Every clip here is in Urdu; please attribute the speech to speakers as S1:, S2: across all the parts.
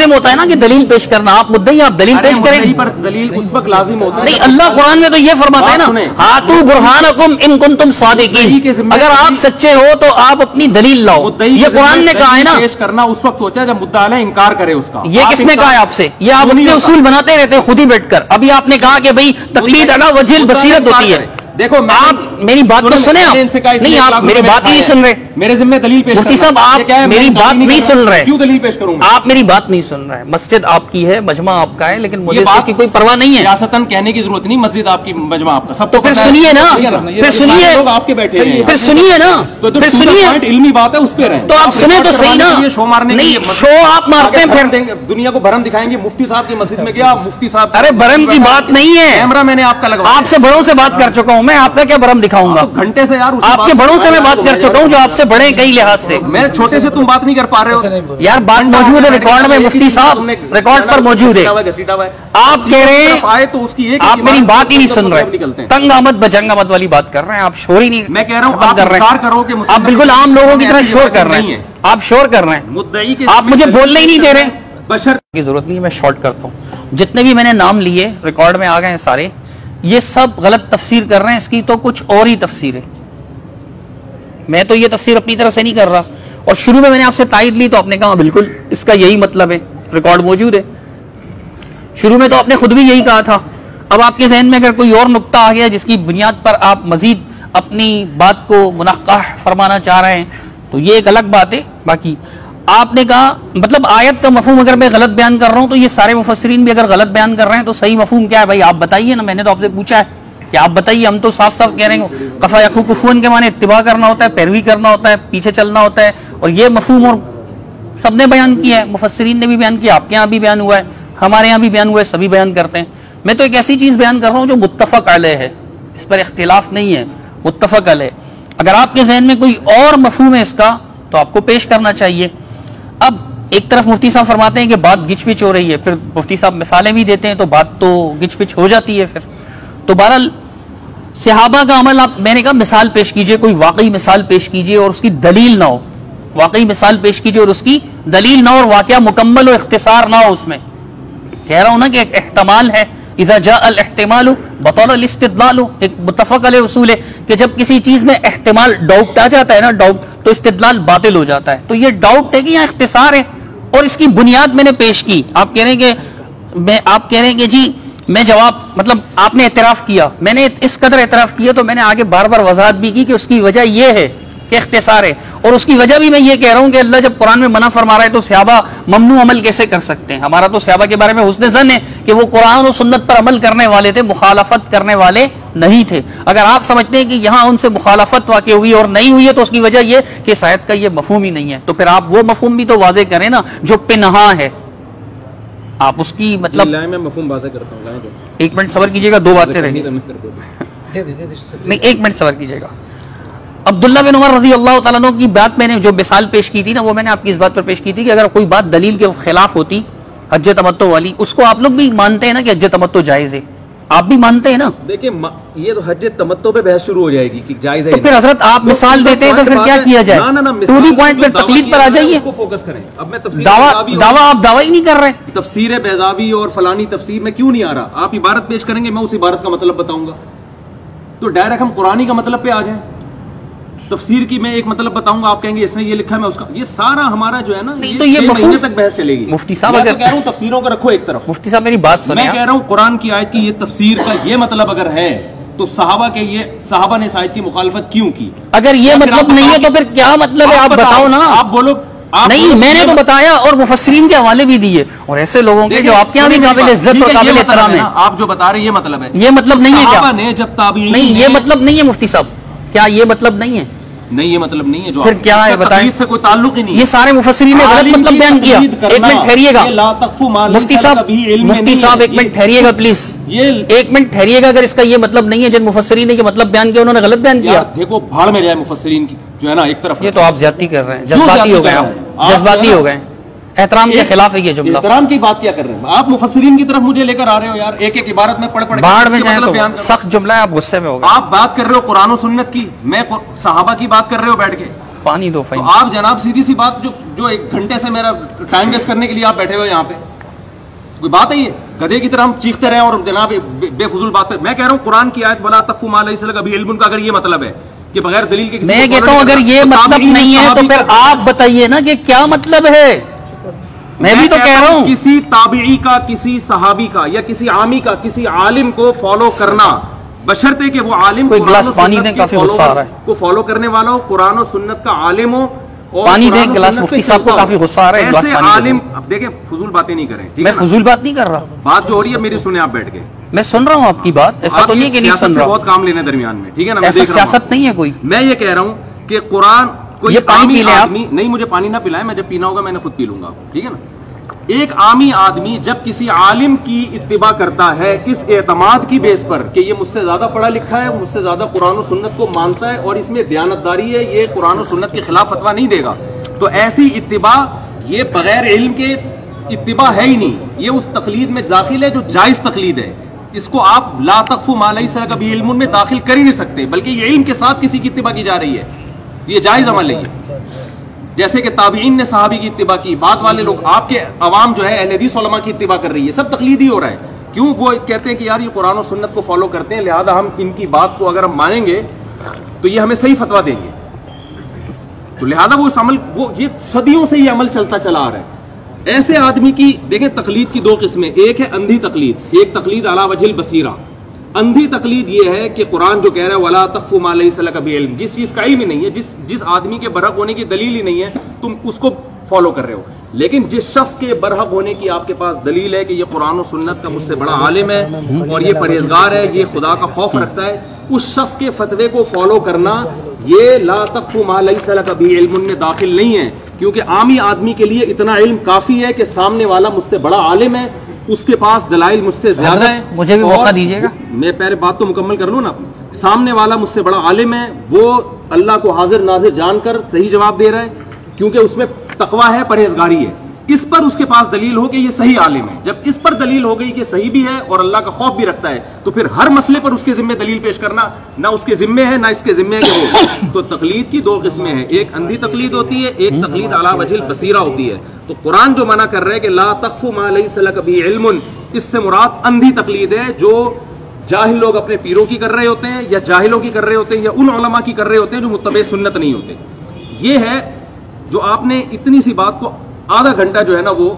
S1: لازم ہوتا ہے نا کہ دلیل پیش کرنا. آپ مدعی آپ دلیل پیش کریں.
S2: دلیل اس وقت لازم ہوتا ہے.
S1: نہیں, اللہ قرآن میں تو یہ فرماتا ہے نا, ہاتھو برہانکم ان کنتم صادقین, اگر آپ سچے ہو تو آپ اپنی دلیل لاؤ. یہ قرآن نے کہا ہے نا.
S2: پیش کرنا اس وقت ہوتا ہے جب مدعا علیہ انکار کرے اس کا.
S1: یہ کس نے کہا ہے آپ سے؟ یہ آپ اپنے اصول بناتے رہتے ہیں خود ہی بیٹھ کر. ابھی آپ نے کہا کہ بھئی تقلید علی وجہ البصیرت ہوتی ہے.
S2: دیکھو
S1: آپ میری بات تو سنیں. آپ نہیں, آپ میری بات نہیں سن رہے.
S2: میرے ذمہ دلیل پیش.
S1: مفتی صاحب آپ میری بات نہیں سن رہے.
S2: کیوں دلیل پیش کروں؟
S1: آپ میری بات نہیں سن رہے. مسجد آپ کی ہے, مجمع آپ کا ہے, لیکن مجھے اس کی کوئی پرواہ نہیں ہے.
S2: ریاستاً کہنے کی ضرورت نہیں, مسجد آپ کی, مجمع آپ کا. سب
S1: تو پھر سنیے نا, پھر سنیے,
S2: آپ کے بیٹھے ہیں,
S1: پھر سنیے نا, پھر سنیے.
S2: علمی بات ہے اس پہ رہیں
S1: تو آپ سنیں تو صحیح نا.
S2: شو مارنے
S1: نہیں, شو آپ مارتے ہیں پھر
S2: دنیا کو بھرم دکھائیں گے. مفتی صاحب کی مسجد میں گیا, مفتی صاحب.
S1: ارے بھرم کی بات نہیں ہے.
S2: کیمرہ میں نے آپ کا لگا.
S1: آپ سے بڑوں سے بات کر چکا ہوں میں, آپ کا کیا بھرم دکھاؤں گا؟
S2: گھنٹے سے یار
S1: آپ کے بڑوں سے میں بات کر چکا ہوں جو آپ سے بڑے کئی لحاظ سے.
S2: میں چھوٹے سے تم بات نہیں کر پا رہے ہو
S1: یار. بات موجود ہے ریکارڈ میں, مفتی صاحب ریکارڈ پر موجود ہے. آپ کہہ رہے ہیں آپ میری بات ہی نہیں سن رہے. تنگ آمد بجنگ آمد والی بات کر رہے ہیں آپ. شور ہی نہیں.
S2: میں کہہ رہا ہوں آپ انکار کرو کہ
S1: آپ بالکل عام لوگوں کی طرح شور کر رہے ہیں. آپ شور کر رہے ہیں, آپ مجھے بولنے ہی نہیں دے رہے.
S2: بشر
S1: کی ضرورت نہیں ہے, میں شارٹ کرتا ہوں. جتنے بھی میں نے نام لیے ریکارڈ میں آ گئے ہیں سارے, یہ سب غلط تفسیر کر رہے ہیں. اس کی تو کچھ اور ہی تفسیر ہے. میں تو یہ تفسیر اپنی طرف سے نہیں کر رہا. اور شروع میں نے آپ سے تائید لی تو آپ نے کہا بالکل اس کا یہی مطلب ہے. ریکارڈ موجود ہے. شروع میں تو آپ نے خود بھی یہی کہا تھا. اب آپ کے ذہن میں اگر کوئی اور نقطہ آ گیا جس کی بنیاد پر آپ مزید اپنی بات کو منقح فرمانا چاہ رہے ہیں تو یہ ایک الگ بات ہے. باقی آپ نے کہا مطلب آیت کا مفہوم اگر میں غلط بیان کر رہا ہوں تو یہ سارے مفسرین بھی اگر غلط بیان کر رہے ہیں تو صحیح مفہوم کیا ہے بھائی آپ بتائیے نا. میں نے تو آپ سے پوچھا ہے کہ آپ بتائیے. ہم تو صاف صاف کہہ رہے ہیں کفا یخو کفون کے معنی اتباع کرنا ہوتا ہے, پیروی کرنا ہوتا ہے, پیچھے چلنا ہوتا ہے. اور یہ مفہوم اور سب نے بیان کیا ہے, مفسرین نے بھی بیان کیا, آپ کے یہاں بھی بیان ہوا ہے, ہمارے یہاں بھی بیان ہوا ہے, سبھی بیان کرتے ہیں. میں تو ایک ایسی چیز بیان کر رہا ہوں جو متفق علیہ ہے, اس پر اختلاف نہیں ہے, متفق علیہ. اگر آپ کے ذہن میں کوئی اور مفہوم ہے اس کا تو آپ کو پیش کرنا چاہیے. اب ایک طرف مفتی صاحب فرماتے ہیں کہ بات گچ پچ ہو رہی ہے, پھر مفتی صاحب مثالیں بھی دیتے ہیں تو بات تو گچ پچ ہو جاتی ہے. پھر تو بہرحال صحابہ کا عمل آپ, میں نے کہا مثال پیش کیجئے, کوئی واقعی مثال پیش کیجئے اور اس کی دلیل نہ ہو. واقعی مثال پیش کیجئے اور اس کی دلیل نہ ہو, اور واقعہ مکمل و اختصار نہ ہو اس میں. کہہ رہا ہوں نا کہ ایک احتمال ہے, اذا جاء الاحتمال بطل الاستدلال. ایک متفق علیہ اصول ہے کہ جب کسی چیز میں احتمال, ڈاؤٹ آ جاتا ہے نا, ڈاؤٹ, تو استدلال باطل ہو جاتا ہے. تو یہ ڈاؤٹ ہے کہ یہاں اختصار ہے اور اس کی بنیاد میں نے پیش کی. آپ کہہ رہے ہیں کہ جی میں جواب, مطلب آپ نے اعتراف کیا, میں نے اس قدر اعتراف کیا تو میں نے آگے بار بار وضاحت بھی کی کہ اس کی وجہ یہ ہے کہ اختصار ہے. اور اس کی وجہ بھی میں یہ کہہ رہا ہوں کہ اللہ جب قرآن میں منع فرما رہا ہے تو صحابہ ممنوع عمل کیسے کر سکتے ہیں؟ ہمارا تو صحابہ کے بارے میں حسن ظن ہے کہ وہ قرآن و سنت پر عمل کرنے والے تھے, مخالفت کرنے والے نہیں تھے. اگر آپ سمجھتے ہیں کہ یہاں ان سے مخالفت واقع ہوئی اور نہیں ہوئی ہے تو اس کی وجہ یہ کہ اس آیت کا یہ مفہوم ہی نہیں ہے, تو پھر آپ وہ مفہوم بھی تو واضح کریں نا جو پنہا ہے. آپ اس کی مطلب
S2: میں مفہوم واضح کرتا ہوں.
S1: ایک منٹ صبر کیجیے گا, دو باتیں رہیں گی. نہیں, ایک منٹ صبر کیجیے گا. عبداللہ بن عمر رضی اللہ تعالیٰ عنہ کی بات میں نے جو مثال پیش کی تھی نا, وہ میں نے آپ کی اس بات پر پیش کی تھی کہ اگر کوئی بات دلیل کے خلاف ہوتی, حج تمتع والی, اس کو آپ لوگ بھی مانتے ہیں نا کہ حج تمتع جائز ہے, آپ بھی مانتے ہیں نا. دیکھیں
S2: یہ تو حج تمتع پہ بحث شروع ہو جائے گی کہ جائز ہے,
S1: تو پھر حضرت آپ مثال دیتے ہیں تو پھر کیا کیا جائے؟ ٹو دی پوائنٹ پہ تقلید پر آ جائیے.
S2: فوکس کریں. اب میں
S1: دعویٰ آپ دعویٰ ہی نہیں کر رہے.
S2: تفسیر بیضاوی اور فلانی تفسیر میں کیوں نہیں آ رہا؟ آپ عبارت پیش کریں گے, میں اس عبارت کا مطلب بتاؤں گا, تو ڈائریکٹ ہم قرآنی کا مطلب پہ آ جائیں. تفسیر کی میں ایک مطلب بتاؤں گا, آپ کہیں گے اس نے یہ لکھا ہے, میں اس کا, یہ سارا ہمارا جو ہے نا,
S1: تو یہ
S2: مہینے تک بحث چلے گی.
S1: مفتی صاحب
S2: میں کہہ رہا ہوں تفسیروں کو رکھو ایک طرف.
S1: مفتی صاحب میری بات سنیں.
S2: میں کہہ رہا ہوں قرآن کی آیت کی یہ تفسیر کا یہ مطلب اگر ہے تو صحابہ نے اس آیت کی مخالفت کیوں کی؟
S1: اگر یہ مطلب نہیں ہے تو پھر کیا مطلب ہے؟ آپ بتاؤ نا.
S2: آپ بولو.
S1: نہیں, میں نے تو بتایا اور مفسرین کے حوالے بھی دیے, اور ایسے لوگوں کے جو آپ کے یہاں بھی قابل عزت اور قابل احترام ہیں.
S2: آپ جو بتا رہے ہیں یہ مطلب ہے.
S1: یہ مطلب نہیں ہے کیا؟
S2: جب تابعین
S1: نہیں, یہ مطلب نہیں ہے مفتی صاحب, کیا یہ مطلب نہیں ہے؟
S2: نہیں, یہ مطلب نہیں ہے. جو
S1: پھر کیا ہے بتائیں؟
S2: سے کوئی تعلق ہی نہیں.
S1: یہ سارے مفسرین نے غلط مطلب بیان کیا. ایک منٹ ٹھہریے گا مفتی صاحب, مفتی صاحب ایک منٹ ٹھہریے گا پلیز, ایک منٹ ٹھہریے گا. اگر اس کا یہ مطلب نہیں ہے جن مفسرین نے یہ مطلب بیان کیا انہوں نے غلط بیان کیا.
S2: دیکھو بھاڑ میں جائے مفسرین کی جو ہے نا ایک طرف.
S1: یہ تو آپ زیادتی کر رہے ہیں, جذباتی ہو گئے, جذباتی ہو گئے, احترام کے خلاف ہے یہ جملہ.
S2: احترام کی بات کیا کر رہے ہیں آپ؟ مفسرین کی طرف مجھے لے کر آ رہے ہو یار, ایک ایک عبارت میں پڑھ
S1: باڑ میں جائیں تو سخت جملہ ہے, آپ غصے میں ہو گئے.
S2: آپ بات کر رہے ہو قرآن و سنت کی, میں صحابہ کی بات کر رہے ہو بیٹھ کے.
S1: پانی دو
S2: تو آپ جناب سیدھی سی بات جو 1 گھنٹے سے میرا ٹائم ویسٹ کرنے کے لیے آپ بیٹھے ہوئے یہاں پہ، کوئی بات ہے یہ؟ گدھے کی طرح ہم چیختے رہے اور جناب بے فضول بات ہے. میں کہہ رہا ہوں قرآن کی آیت وَلَا تَقْفُ مَا لَيْسَ لَكَ بِهِ عِلْمٌ کا اگر یہ مطلب ہے کہ بغیر دلیل کے،
S1: میں کہتا ہوں اگر یہ مطلب نہیں ہے تو پھر آپ بتائیے نا کہ کیا مطلب ہے. میں بھی تو کہہ رہا ہوں
S2: کسی تابعی کا، کسی صحابی کا، یا کسی عامی کا، کسی عالم کو فالو کرنا، بشرطے کہ وہ عالم
S1: کوئی گلاس پانی دیں، کافی غصہ آ رہا ہے
S2: کو فالو کرنے والا ہو، قرآن و سنت کا عالم ہو.
S1: پانی دیں گلاس، مفتی صاحب کو کافی غصہ آ رہا ہے.
S2: ایسے عالم، اب دیکھیں فضول باتیں نہیں کریں.
S1: میں فضول بات نہیں کر رہا،
S2: بات جو ہو رہی ہے میری سنیں آپ بیٹھ کے.
S1: میں سن رہا ہوں آپ کی بات، ایسا تو نہیں کہ نہیں سن رہا.
S2: بہت کام لینے درمیان میں، ٹھیک ہے نا. میں
S1: ایسا سیاست نہیں ہے کوئی.
S2: میں یہ کہہ رہا ہوں کہ قرآن کوئی
S1: عامی
S2: آدمی نہیں، مجھے پانی نہ پلائے، میں جب پینا ہوگا میں نے خود پی لوں گا، ٹھیک ہے نا. ایک عامی آدمی جب کسی عالم کی اتباع کرتا ہے اس اعتماد کی بیس پر کہ یہ مجھ سے زیادہ پڑھا لکھا ہے، مجھ سے زیادہ قرآن و سنت کو مانتا ہے اور اس میں دیانتداری ہے، یہ قرآن و سنت کے خلاف فتویٰ نہیں دے گا، تو ایسی اتباع یہ بغیر علم کے اتباع ہے ہی نہیں. یہ اس تقلید میں داخل ہے جو جائز تقلید ہے. اس کو آپ لا تقف ما لیس لک بہ علم میں داخل کر ہی نہیں سکتے، بلکہ یہ علم کے ساتھ کسی کی اتباع کی جا رہی ہے. یہ جائز عمل ہے. جیسے کہ تابعین نے صحابی کی اتباع کی، بعد والے لوگ آپ کے عوام جو ہے اہل حدیث علماء کی اتباع کر رہی ہے، سب تقلیدی ہو رہا ہے. کیوں؟ وہ کہتے ہیں کہ یار یہ قرآن و سنت کو فالو کرتے ہیں، لہذا ہم ان کی بات کو اگر ہم مانیں گے تو یہ ہمیں صحیح فتویٰ دیں گے، تو لہذا وہ اس عمل، وہ یہ صدیوں سے یہ عمل چلتا چلا آ رہا ہے. ایسے آدمی کی دیکھیں تقلید کی 2 قسمیں، ایک ہے اندھی تقلید، ایک تقلید علی وجہ البصیرہ. اندھی تقلید یہ ہے کہ قرآن جو کہہ رہا ہے وَلَا تَقْفُ مَا لَيْسَ لَكَ بِهِ عِلْمٌ، جس چیز کا علم ہی نہیں ہے، جس آدمی کے برحق ہونے کی دلیل ہی نہیں ہے، تم اس کو فالو کر رہے ہو. لیکن جس شخص کے برحق ہونے کی آپ کے پاس دلیل ہے کہ یہ قرآن و سنت کا مجھ سے بڑا عالم ہے اور یہ پرہیزگار ہے، یہ خدا کا خوف رکھتا ہے، اس شخص کے فتوے کو فالو کرنا یہ لا تقف ما لیس لک بہ علم میں داخل نہیں ہے. کیونکہ عامی آدمی کے لیے اتنا علم کافی ہے کہ سامنے والا مجھ سے بڑا عالم ہے، اس کے پاس دلائل مجھ سے زیادہ ہیں.
S1: مجھے بھی موقع دیجیے گا،
S2: میں پہلے بات تو مکمل کر لوں نا. سامنے والا مجھ سے بڑا عالم ہے، وہ اللہ کو حاضر ناظر جان کر صحیح جواب دے رہا ہے کیونکہ اس میں تقویٰ ہے، پرہیزگاری ہے. اس پر اس کے پاس دلیل ہو کہ یہ صحیح عالم ہے. جب اس پر دلیل ہو گئی کہ صحیح بھی ہے اور اللہ کا خوف بھی رکھتا ہے، تو پھر ہر مسئلے پر اس کے ذمہ دلیل پیش کرنا نہ اس کے ذمہ ہے نہ اس کے ذمہ ہے کہ وہ. تو تقلید کی 2 قسمیں ہیں، ایک اندھی تقلید ہوتی ہے، ایک تقلید علی وجہ البصیرہ ہوتی ہے. تو قرآن جو منع کر رہے کہ لا تقف ما لیس لک بہ علم، اس سے مراد اندھی تقلید ہے جو جاہل لوگ اپنے پیروں کی کر رہے ہوتے ہیں، یا جاہلوں کی کر رہے ہوتے ہیں، یا ان علماء کی کر رہے ہوتے ہیں جو متبع سنت نہیں ہوتے. یہ ہے جو آپ نے اتنی سی بات کو آدھا گھنٹہ جو ہے نا وہ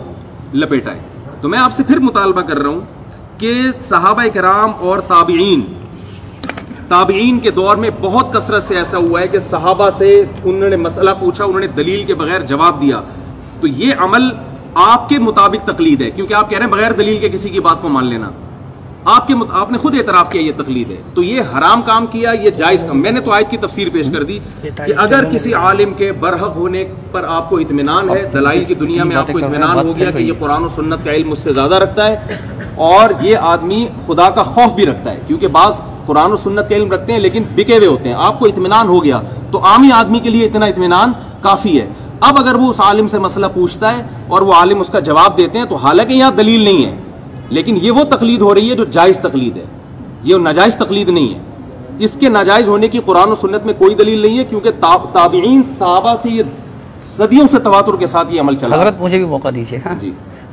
S2: لپیٹا ہے. تو میں آپ سے پھر مطالبہ کر رہا ہوں کہ صحابہ کرام اور تابعین کے دور میں بہت کثرت سے ایسا ہوا ہے کہ صحابہ سے انہوں نے مسئلہ پوچھا، انہوں نے دلیل کے بغیر جواب دیا. تو یہ عمل آپ کے مطابق تقلید ہے، کیونکہ آپ کہہ رہے ہیں بغیر دلیل کے کسی کی بات کو مان لینا. آپ نے خود اعتراف کیا یہ تقلید ہے. تو یہ حرام کام کیا، یہ جائز کام. میں نے تو آیت کی تفسیر پیش کر دی کہ اگر کسی عالم کے برحق ہونے پر آپ کو اطمینان ہے، دلائل کی دنیا میں آپ کو اطمینان ہو گیا کہ یہ قرآن و سنت کا علم مجھ سے زیادہ رکھتا ہے اور یہ آدمی خدا کا خوف بھی رکھتا ہے، کیونکہ بعض قرآن و سنت کا علم رکھتے ہیں لیکن بکے ہوئے ہوتے ہیں، آپ کو اطمینان ہو گیا تو عامی آدمی کے لیے اتنا اطمینان کافی ہے. اب اگر وہ اس عالم سے مسئلہ پوچھتا ہے اور وہ عالم اس کا جواب دیتے ہیں تو حالانکہ یہاں دلیل نہیں ہے، لیکن یہ وہ تقلید ہو رہی ہے جو جائز تقلید ہے، یہ ناجائز تقلید نہیں ہے. اس کے ناجائز ہونے کی قرآن و سنت میں کوئی دلیل نہیں ہے، کیونکہ تابعین صحابہ سے یہ صدیوں سے تواتر کے ساتھ یہ عمل چلا.
S1: حضرت مجھے بھی موقع دیجیے. جی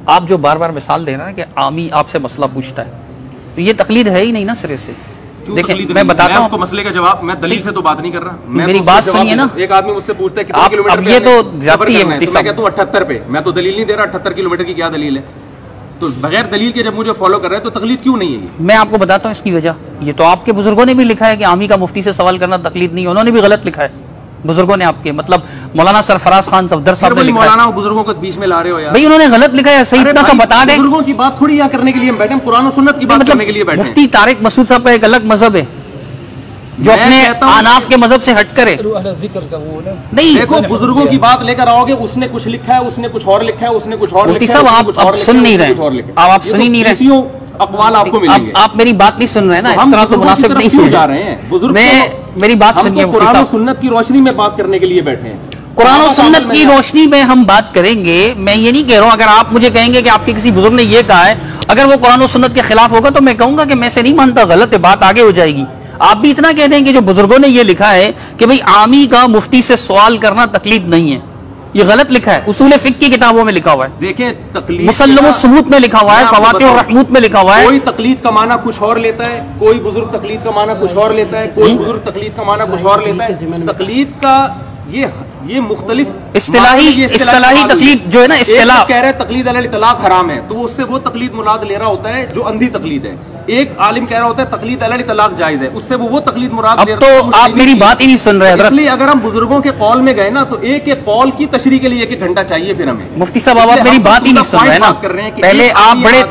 S1: آپ جو بار بار مثال دے رہے ہیں کہ عامی آپ سے مسئلہ پوچھتا ہے، تو یہ تقلید ہے ہی نہیں نا سرے سے. دیکھیں میں بتاتا ہوں،
S2: اس کو مسئلے کا جواب میں دلیل سے تو بات نہیں کر رہا.
S1: میری بات سنیے نا.
S2: ایک آدمی مجھ سے پوچھتا ہے کتنے کلومیٹر
S1: پہ یہ تو زیادتی ہے مفتی صاحب.
S2: میں کہتا ہوں 78 پہ، میں تو دلیل نہیں دے رہا. 78 کلومیٹر کی کیا دلیل ہے؟ تو بغیر دلیل کے جب مجھے فالو کر رہے ہیں تو تقلید کیوں نہیں ہے؟
S1: میں آپ کو بتاتا ہوں اس کی وجہ. یہ تو آپ کے بزرگوں نے بھی لکھا ہے کہ عامی کا مفتی سے سوال کرنا تقلید نہیں ہے، انہوں نے بھی غلط لکھا ہے بزرگوں نے. آپ کے مطلب مولانا سرفراز خان صفدر صاحب نے لکھا ہے.
S2: مولانا بزرگوں کو بیچ میں لا رہے ہو یار.
S1: بھائی انہوں نے غلط لکھا ہے، صحیح اتنا سا بتا دیں.
S2: بزرگوں کی بات تھوڑی یہاں کرنے کے لیے ہم بیٹھے ہیں، قرآن و سنت کی بات کرنے کے لیے بیٹھے ہیں.
S1: مفتی طارق مسعود صاحب کا ایک الگ مذہب ہے جو اپنے آناف کے مذہب سے ہٹ کرے. نہیں
S2: دیکھو بزرگوں کی بات لے کر آؤ گے، اس نے کچھ لکھا ہے، اس نے کچھ اور لکھا ہے، اس نے کچھ اور لکھا ہے.
S1: مفتی صاحب آپ سن نہیں رہے، آپ سن ہی نہیں رہے.
S2: اقوال آپ کو ملیں گے.
S1: آپ میری بات نہیں سن رہے نا، اس طرح تو مناسب نہیں
S2: جا رہے ہیں.
S1: میری بات سنیے.
S2: قرآن و سنت کی روشنی میں بات کرنے کے لیے بیٹھے ہیں.
S1: قرآن و سنت کی روشنی میں ہم بات کریں گے. میں یہ نہیں کہہ رہا ہوں اگر آپ مجھے کہیں گے کہ آپ کے کسی بزرگ نے یہ کہا ہے، اگر وہ قرآن و سنت کے خلاف ہوگا تو میں کہوں گا کہ میں سے نہیں مانتا، غلط ہے، بات آگے ہو جائے گی. آپ بھی اتنا کہتے ہیں کہ جو بزرگوں نے یہ لکھا ہے کہ بھئی عامی کا مفتی سے سوال کرنا تقلید نہیں ہے، یہ غلط لکھا ہے، اصول فقہ کی کتابوں میں لکھا ہوا ہے،
S2: دیکھیں تقلید
S1: مسلم الثبوت میں لکھا ہوا ہے، فواتح الرحموت میں لکھا ہوا ہے.
S2: کوئی تقلید کا معنی کچھ اور لیتا ہے، کوئی بزرگ تقلید کا معنی کچھ اور لیتا ہے، کوئی بزرگ تقلید کا معنی کچھ اور لیتا ہے. تقلید کا یہ مختلف
S1: اصطلاحی تقلید جو ہے نا، اصطلاح
S2: کہہ رہے ہیں تقلید علی الاطلاق حرام ہے، تو اس سے وہ تقلید مراد لے رہا ہوتا ہے جو اندھی تقلید ہے. ایک عالم کہہ رہا ہوتا ہے تقلید علی الاطلاق جائز ہے، اس سے وہ تقلید مراد
S1: اب
S2: لے رہا
S1: تو
S2: ہے.
S1: آپ میری بات ہی نہیں سن رہے
S2: اس
S1: حضرت.
S2: لیے اگر ہم بزرگوں کے قول میں گئے نا تو ایک ایک قول کی تشریح کے لیے 1 گھنٹہ چاہیے پھر ہمیں.
S1: مفتی صاحب آپ میری بات ہی نہیں سن رہے نا. پہلے آپ بڑے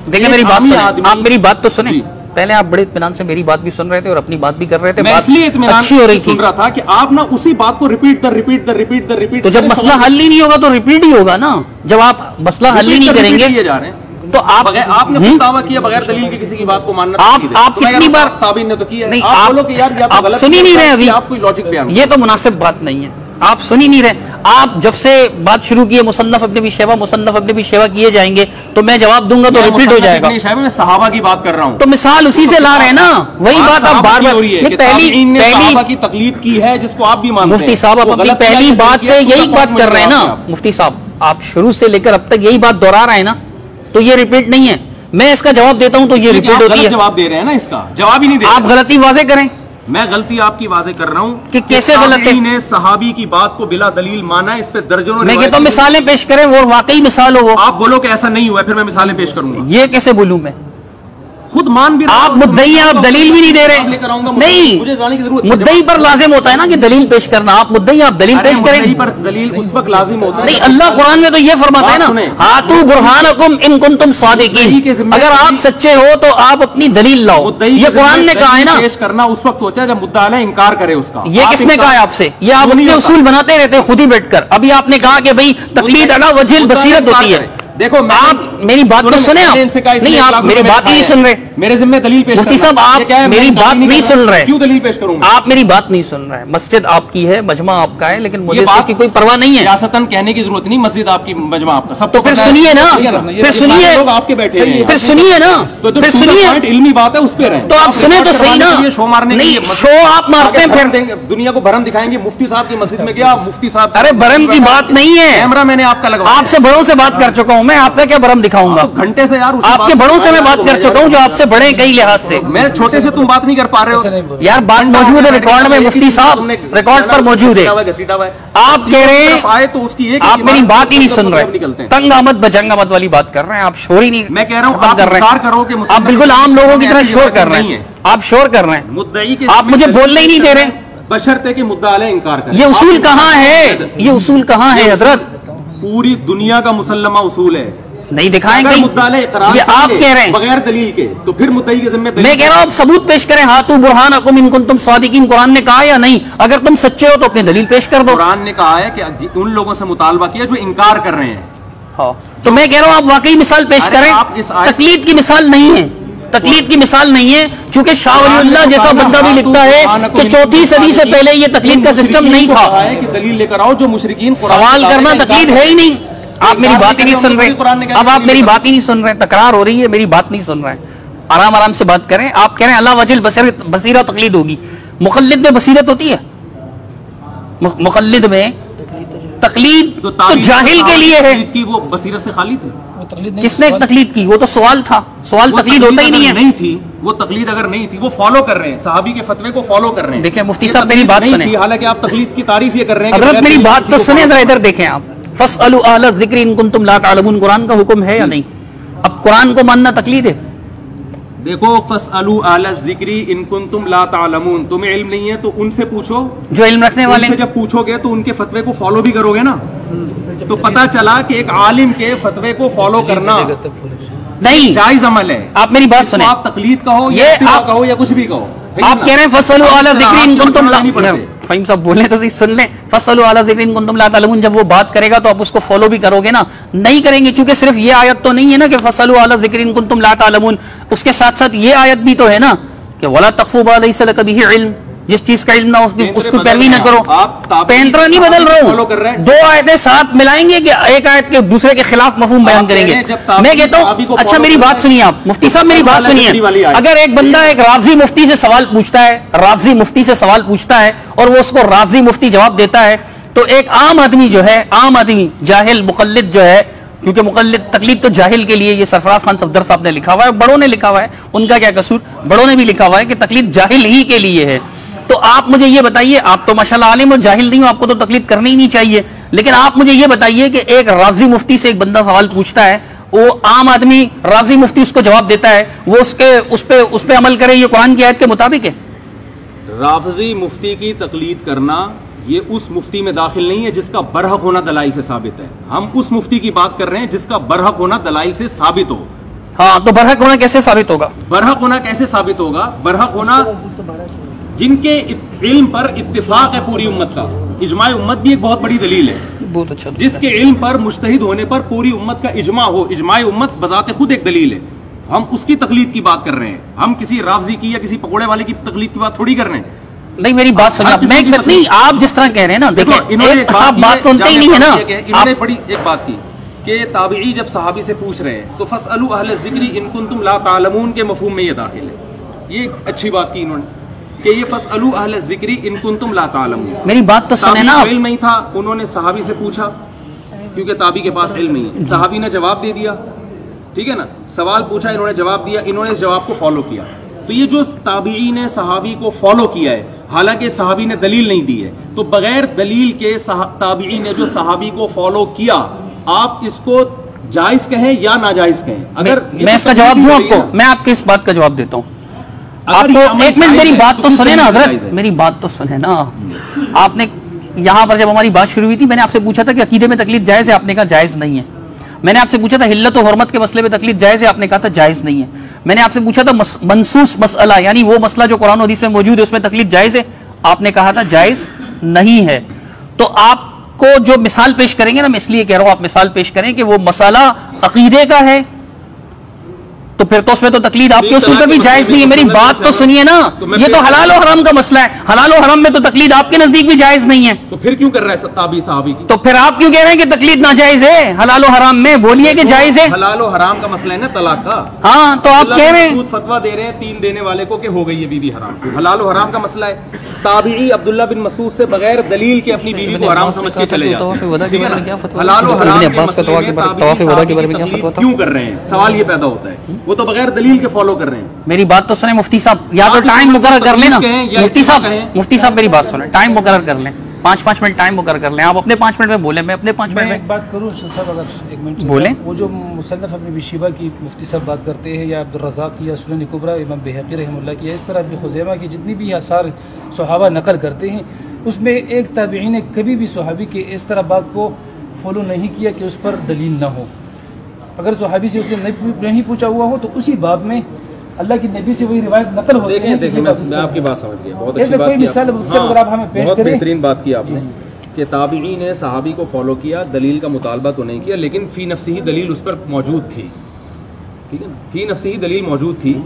S1: دیکھیں میری بات سنیں، آپ میری بات تو سنیں. پہلے آپ بڑے اطمینان سے میری بات بھی سن رہے تھے اور اپنی بات بھی کر رہے تھے،
S2: میں اس لیے اطمینان
S1: اچھی ہو رہی تھی.
S2: سن رہا تھا کہ آپ نا اسی بات کو ریپیٹ
S1: تو جب مسئلہ حل ہی نہیں ہوگا تو ریپیٹ ہی ہوگا نا. جب آپ مسئلہ حل ہی نہیں کریں گے
S2: جا رہے ہیں
S1: تو
S2: آپ نے خود دعویٰ کیا بغیر دلیل کے کسی کی بات کو ماننا.
S1: آپ کتنی بار
S2: تابعین نے تو کیا ہے.
S1: نہیں،
S2: آپ بولو کہ یار
S1: آپ سن ہی نہیں رہے ابھی.
S2: آپ کوئی لاجک بیان،
S1: یہ تو مناسب بات نہیں ہے، آپ سن ہی نہیں رہے. آپ جب سے بات شروع کیے مصنف ابن ابی شیبہ کیے جائیں گے تو میں جواب دوں گا تو ریپیٹ ہو جائے گا.
S2: میں صحابہ کی بات کر رہا ہوں
S1: تو مثال اسی سے لا رہے ہیں نا، وہی بات آپ بار بار.
S2: پہلی صحابہ کی تقلید کی ہے جس کو آپ بھی مانتے ہیں.
S1: مفتی صاحب آپ اپنی پہلی بات سے یہی بات کر رہے ہیں نا. مفتی صاحب آپ شروع سے لے کر اب تک یہی بات دہرا رہے ہیں نا، تو یہ ریپیٹ نہیں ہے. میں اس کا جواب دیتا ہوں تو یہ ریپیٹ ہوتی ہے.
S2: جواب دے رہے ہیں نا، اس کا جواب ہی نہیں دے رہے.
S1: آپ غلطی واضح کریں.
S2: میں غلطی آپ کی واضح کر رہا ہوں
S1: کہ کیسے غلط ہے.
S2: نے صحابی کی بات کو بلا دلیل مانا، اس پہ درجنوں.
S1: میں کہتا ہوں مثالیں پیش کریں، وہ واقعی مثال ہو.
S2: آپ بولو کہ ایسا نہیں ہوا ہے، پھر میں مثالیں پیش کروں گا.
S1: یہ کیسے بولوں میں؟
S2: خود مان بھی
S1: آپ مدعی ہیں، آپ دلیل بھی نہیں دے رہے. نہیں، مدعی پر لازم ہوتا ہے نا کہ دلیل پیش کرنا. آپ مدعی، آپ دلیل پیش کریں.
S2: دلیل اس وقت لازم ہوتا ہے.
S1: نہیں، اللہ قرآن میں تو یہ فرماتا ہے نا، ہاتھو برہانکم ان کنتم صادقین. اگر آپ سچے ہو تو آپ اپنی دلیل لاؤ. یہ قرآن نے کہا ہے نا.
S2: پیش کرنا اس وقت ہوتا ہے جب مدعا علیہ انکار کرے اس کا.
S1: یہ کس نے کہا ہے آپ سے؟ یہ آپ اپنے اصول بناتے رہتے ہیں خود ہی بیٹھ کر. ابھی آپ نے کہا کہ بھئی تقلید علی وجہ البصیرت ہوتی ہے.
S2: دیکھو
S1: آپ میری بات تو سنیں. آپ نہیں، آپ میری بات ہی نہیں سن رہے.
S2: میرے ذمہ دلیل پیش.
S1: مفتی صاحب آپ میری بات نہیں سن رہے.
S2: کیوں دلیل پیش کروں؟
S1: آپ میری بات نہیں سن رہے. مسجد آپ کی ہے، مجمع آپ کا ہے، لیکن مجھے اس کی کوئی پرواہ نہیں ہے.
S2: ریاستاً کہنے کی ضرورت نہیں، مسجد آپ کی، مجمع آپ کا. سب
S1: تو پھر سنیے نا، پھر سنیے.
S2: لوگ آپ کے بیٹھے ہیں،
S1: پھر سنیے نا، پھر سنیے.
S2: علمی بات ہے، اس پہ رہیں.
S1: تو آپ سنیں تو صحیح نا.
S2: شو مارنے
S1: نہیں، شو آپ مارتے ہیں پھر
S2: دنیا کو بھرم دکھائیں گے. مفتی صاحب کی مسجد میں گیا، مفتی صاحب.
S1: ارے بھرم کی بات نہیں ہے.
S2: کیمرہ میں نے آپ کا لگا.
S1: آپ سے بڑوں سے بات کر چکا ہوں میں، آپ کا کیا بھرم دکھاؤں گا؟
S2: گھنٹے سے یار
S1: آپ کے بڑوں سے میں بات کر چکا ہوں جو آپ سے بڑے ہیں کئی لحاظ سے.
S2: میں چھوٹے سے تم بات نہیں کر پا رہے ہو
S1: یار. بات موجود ہے ریکارڈ میں، مفتی صاحب ریکارڈ پر موجود ہے. آپ کہہ رہے ہیں آپ میری بات ہی نہیں سن رہے. تنگ آمد بجنگ آمد والی بات کر رہے ہیں آپ. شور ہی نہیں.
S2: میں کہہ رہا ہوں آپ انکار کرو کہ
S1: آپ بالکل عام لوگوں کی طرح شور کر رہے ہیں. آپ شور کر رہے ہیں،
S2: مدعی کے
S1: آپ مجھے بولنے ہی نہیں دے رہے.
S2: بشرطے کہ مدعا علیہ انکار کرے.
S1: یہ اصول کہاں ہے؟ یہ اصول کہاں ہے حضرت؟
S2: پوری دنیا کا مسلمہ اصول ہے.
S1: نہیں دکھائیں گے. یہ آپ کہہ رہے ہیں
S2: بغیر دلیل کے، تو پھر مدعی کے ذمہ.
S1: میں کہہ رہا ہوں آپ ثبوت پیش کریں. ہاتھو برہانکم ان کنتم صادقین. قرآن نے کہا یا نہیں؟ اگر تم سچے ہو تو اپنی دلیل پیش کر دو.
S2: قرآن نے کہا ہے کہ ان لوگوں سے مطالبہ کیا جو انکار کر رہے ہیں.
S1: تو میں کہہ رہا ہوں آپ واقعی مثال پیش کریں. تقلید کی مثال نہیں ہے، تقلید کی مثال نہیں ہے. چونکہ شاہ ولی اللہ جیسا بندہ بھی لکھتا ہے کہ 4 صدی سے پہلے یہ تقلید کا سسٹم نہیں تھا.
S2: دلیل لے کر آؤ جو مشرکین.
S1: سوال کرنا تقلید ہے ہی نہیں. آپ میری بات ہی نہیں سن رہے. اب آپ میری بات ہی نہیں سن رہے. تکرار ہو رہی ہے، میری بات نہیں سن رہے. آرام آرام سے بات کریں. آپ کہہ رہے ہیں اللہ وجہ البصیرہ تقلید ہوگی. مقلد میں بصیرت ہوتی ہے؟ مقلد میں تقلید تو جاہل کے لیے ہے.
S2: وہ بصیرت سے خالی تھی.
S1: کس نے تقلید کی؟ وہ تو سوال تھا. سوال تقلید ہوتا ہی نہیں ہے.
S2: نہیں تھی وہ تقلید. اگر نہیں تھی وہ فالو کر رہے ہیں، صحابی کے فتوے کو فالو کر رہے ہیں.
S1: دیکھیں مفتی صاحب میری بات سنیں.
S2: حالانکہ آپ تقلید کی تعریف یہ کر رہے ہیں.
S1: حضرت میری بات تو سنیں ذرا. ادھر دیکھیں آپ. فاسألوا اہل الذکر ان کنتم لا تعلمون. قرآن کا حکم ہے یا نہیں؟ اب قرآن کو ماننا تقلید ہے.
S2: دیکھو فاسألوا اہل الذکر ان کنتم لا تعلمون. تمہیں علم نہیں ہے تو ان سے پوچھو
S1: جو علم رکھنے والے ہیں.
S2: جب پوچھو گے تو ان کے فتوے کو فالو بھی کرو گے نا. تو پتا چلا کہ ایک عالم کے فتوے کو فالو کرنا
S1: نہیں
S2: جائز عمل ہے.
S1: آپ میری بات سنیں.
S2: آپ تقلید کہو یا کچھ بھی کہو.
S1: آپ کہہ رہے ہیں فاسألوا اہل الذکر ان کنتم لا. فہیم صاحب بولیں تو سن لیں. فاسألوا اہل الذکر ان کنتم لا تعلمون. جب وہ بات کرے گا تو آپ اس کو فالو بھی کرو گے نا. نہیں کریں گے چونکہ صرف یہ آیت تو نہیں ہے نا کہ فاسألوا اہل الذکر ان کنتم لا تعلمون. اس کے ساتھ ساتھ یہ آیت بھی تو ہے نا کہ ولا تقف ما لیس لک بہ علم. جس چیز کا علم نہ اس کی پیروی نہ کرو. پینترا نہیں بدل رہا ہوں, دو آیتیں ساتھ ملائیں گے کہ ایک آیت کے دوسرے کے خلاف مفہوم بیان کریں گے. میں کہتا ہوں, اچھا میری بات سنیے آپ مفتی صاحب, میری بات سنیے. اگر ایک بندہ ایک رافضی مفتی سے سوال پوچھتا ہے, رافضی مفتی سے سوال پوچھتا ہے اور وہ اس کو رافضی مفتی جواب دیتا ہے, تو ایک عام آدمی جو ہے, عام آدمی جاہل مقلد جو ہے, کیونکہ مقلد تقلید تو جاہل کے لیے, یہ سرفراز خان صفدر صاحب نے لکھا ہوا ہے, بڑوں نے لکھا ہوا ہے, ان کا کیا قصور, بڑوں نے بھی لکھا ہوا ہے کہ تقلید جاہل ہی کے لیے ہے. تو آپ مجھے یہ بتائیے, آپ تو ماشاءاللہ عالم اور جاہل نہیں ہو, آپ کو تو تقلید کرنی ہی نہیں چاہیے, لیکن آپ مجھے یہ بتائیے کہ ایک رافضی مفتی سے ایک بندہ سوال پوچھتا ہے, وہ عام آدمی رافضی مفتی اس کو جواب دیتا ہے, وہ اس پہ عمل کرے, یہ قرآن کی آیت کے مطابق ہے.
S2: رافضی مفتی کی تقلید کرنا یہ اس مفتی میں داخل نہیں ہے جس کا برحق ہونا دلائل سے ثابت ہے. ہم اس مفتی کی بات کر رہے ہیں جس کا برحق ہونا دلائل سے ثابت ہو.
S1: ہاں, تو برحق ہونا کیسے ثابت ہوگا؟
S2: برحق ہونا کیسے ثابت ہوگا؟ برحق ہونا جن کے علم پر اتفاق ہے پوری امت کا. اجماع امت بھی ایک بہت بڑی دلیل ہے.
S1: بہت اچھا.
S2: جس کے علم پر مجتہد ہونے پر پوری امت کا اجماع ہو, اجماع امت بذات خود ایک دلیل ہے. ہم اس کی تقلید کی بات کر رہے ہیں, ہم کسی رافضی کی یا کسی پکوڑے والے کی تقلید کی بات تھوڑی کر رہے ہیں.
S1: نہیں, میری بات سنیں آپ, میں نہیں, آپ جس طرح کہہ رہے ہیں نا, دیکھیں آپ بات سنتے ہی نہیں ہے نا.
S2: انہوں نے بڑی ایک بات کی کہ تابعی جب صحابی سے پوچھ رہے ہیں تو فاسألوا اہل الذکر ان کنتم لا تعلمون کے مفہوم میں یہ داخل ہے. یہ اچھی بات کی انہوں نے کہ یہ فاسألوا اہل الذکر ان کنتم لا تعلمون.
S1: میری بات تو سنیں نا.
S2: علم نہیں تھا, انہوں نے صحابی سے پوچھا کیونکہ تابعی کے پاس علم نہیں ہے, صحابی نے جواب دے دیا, ٹھیک ہے نا, سوال پوچھا, انہوں نے جواب دیا, انہوں نے اس جواب کو فالو کیا. تو یہ جو تابعی نے صحابی کو فالو کیا ہے, حالانکہ صحابی نے دلیل نہیں دی ہے, تو بغیر دلیل کے تابعی نے جو صحابی کو فالو کیا, آپ اس کو جائز کہیں یا ناجائز کہیں؟ اگر
S1: میں اس کا جواب دوں آپ کو, میں آپ کی اس بات کا جواب دیتا ہوں. آپ کو ایک منٹ میری بات تو سنیں نا حضرت, میری بات تو سنیں نا. آپ نے یہاں پر جب ہماری بات شروع ہوئی تھی, میں نے آپ سے پوچھا تھا کہ عقیدے میں تقلید جائز ہے, آپ نے کہا جائز نہیں ہے. میں نے آپ سے پوچھا تھا حلت و حرمت کے مسئلے میں تقلید جائز ہے, آپ نے کہا تھا جائز نہیں ہے. میں نے آپ سے پوچھا تھا منصوص مسئلہ, یعنی وہ مسئلہ جو قرآن و حدیث میں موجود ہے اس میں تقلید جائز ہے, آپ نے کہا تھا جائز نہیں ہے. تو آپ کو جو مثال پیش کریں گے نا, میں اس لیے کہہ رہا ہوں آپ مثال پیش کریں کہ وہ مسئلہ عقیدے کا ہے, تو پھر تو اس میں تو تقلید آپ کے اصول پر بھی جائز نہیں ہے. میری بات تو سنیے نا, یہ تو حلال و حرام کا مسئلہ ہے, حلال و حرام میں تو تقلید آپ کے نزدیک بھی جائز نہیں ہے.
S2: تو پھر کیوں کر رہا ہے تابعی صحابی کی؟
S1: تو پھر آپ کیوں کہہ رہے ہیں کہ تقلید ناجائز ہے حلال و حرام میں؟ بولیے کہ جائز ہے.
S2: حلال و حرام کا مسئلہ ہے نا طلاق کا.
S1: ہاں, تو آپ کہہ رہے ہیں
S2: فتوا دے رہے ہیں 3 دینے والے کو کہ ہو گئی ہے بیوی حرام. حلال و حرام کا مسئلہ ہے. تابعی عبداللہ بن مسعود سے بغیر دلیل کے اپنی بیوی کو حرام سمجھ کے چلے جاتے ہیں. حلال و حرام کے مسئلے میں تابعی کیوں کر رہے ہیں؟ سوال یہ پیدا ہوتا ہے. وہ تو بغیر دلیل کے فالو کر رہے ہیں.
S1: میری بات تو سنیں مفتی صاحب, یا تو ٹائم مقرر کر لیں نا. مفتی صاحب میری بات سنیں, ٹائم مقرر کر لیں, 5 منٹ ٹائم مقرر کر لیں. آپ اپنے 5 منٹ میں بولیں, میں اپنے 5 منٹ میں
S3: ایک بات کروں صاحب, اگر 1 منٹ
S1: بولیں.
S3: وہ جو مصنف ابن ابی شیبہ کی مفتی صاحب بات کرتے ہیں, یا عبدالرزاق کی, یا سنن کبریٰ امام بہقی رحمہ اللہ کی, یا اس طرح ابن خزیمہ کی جتنی بھی آثار صحابہ نقل کرتے ہیں, اس میں ایک تابعی نے کبھی بھی صحابی کے اس طرح بات کو فالو نہیں کیا کہ اس پر دلیل نہ ہو. اگر صحابی سے اس نے نہیں پوچھا ہوا ہو تو اسی باب میں اللہ کی نبی سے وہی روایت نقل ہوتی ہے.
S2: دیکھیں میں آپ کی بات سمجھ گیا, بہت اچھی بات کی, بہت بہترین بات کی آپ نے کہ تابعی نے صحابی کو فالو کیا, دلیل کا مطالبہ تو نہیں کیا, لیکن فی نفسی ہی دلیل اس پر موجود تھی. ٹھیک ہے نا, فی نفسی ہی دلیل موجود تھی,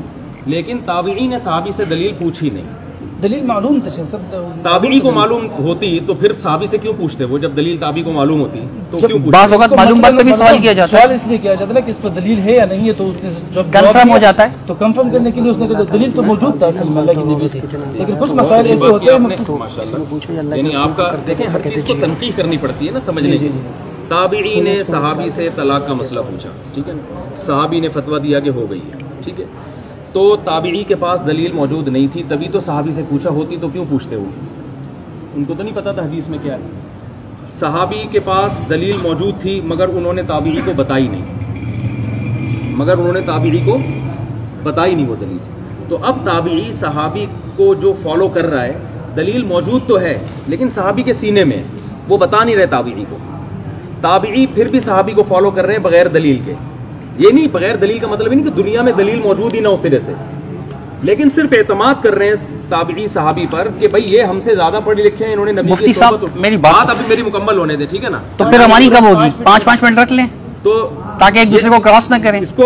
S2: لیکن تابعی نے صحابی سے دلیل پوچھی نہیں.
S3: دلیل معلوم تھا
S2: تابعی کو معلوم ہوتی تو پھر صحابی سے کیوں پوچھتے وہ؟ جب دلیل تابعی کو معلوم ہوتی تو کیوں پوچھتے؟
S1: بعض اوقات معلوم بات پہ بھی سوال کیا جاتا ہے.
S3: سوال اس لیے کیا جاتا ہے کہ اس پر دلیل ہے یا نہیں ہے, تو اس نے جب
S1: کنفرم ہو جاتا ہے,
S3: تو کنفرم کرنے کے لیے اس نے کہا دلیل تو موجود تھا اصل میں اللہ کی نبی سے, لیکن کچھ مسائل ایسے ہوتے ہیں
S2: ماشاءاللہ, یعنی آپ کا دیکھیں ہر چیز کو تنقیح کرنی پڑتی ہے نا سمجھنے کی. تابعی نے صحابی سے طلاق کا مسئلہ پوچھا, ٹھیک ہے نا, صحابی نے فتویٰ دیا کہ ہو گئی ہے, ٹھیک ہے, تو تابعی کے پاس دلیل موجود نہیں تھی, تبھی تو صحابی سے پوچھا, ہوتی تو کیوں پوچھتے وہ؟ ان کو تو نہیں پتا تھا حدیث میں کیا ہے. صحابی کے پاس دلیل موجود تھی مگر انہوں نے تابعی کو بتائی نہیں, وہ دلیل. تو اب تابعی صحابی کو جو فالو کر رہا ہے, دلیل موجود تو ہے لیکن صحابی کے سینے میں, وہ بتا نہیں رہے تابعی کو. تابعی پھر بھی صحابی کو فالو کر رہے ہیں بغیر دلیل کے. یہ نہیں, بغیر دلیل کا مطلب نہیں کہ دنیا میں دلیل موجود ہی نہ ہو سرے سے, لیکن صرف اعتماد کر رہے ہیں تابعی صحابی پر کہ بھئی یہ ہم سے زیادہ پڑھے لکھے ہیں, انہوں نے نبی
S1: مفتی صاحب میری بات
S2: ابھی میری مکمل ہونے دے, ٹھیک ہے نا.
S1: تو پھر ہماری کب ہوگی؟ 5 منٹ رکھ لیں
S2: تو
S1: تاکہ ایک دوسرے کو کراس نہ کریں.
S2: اس کو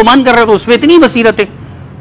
S1: گمان کر رہے ہوتے, اس میں اتنی بصیرت ہے,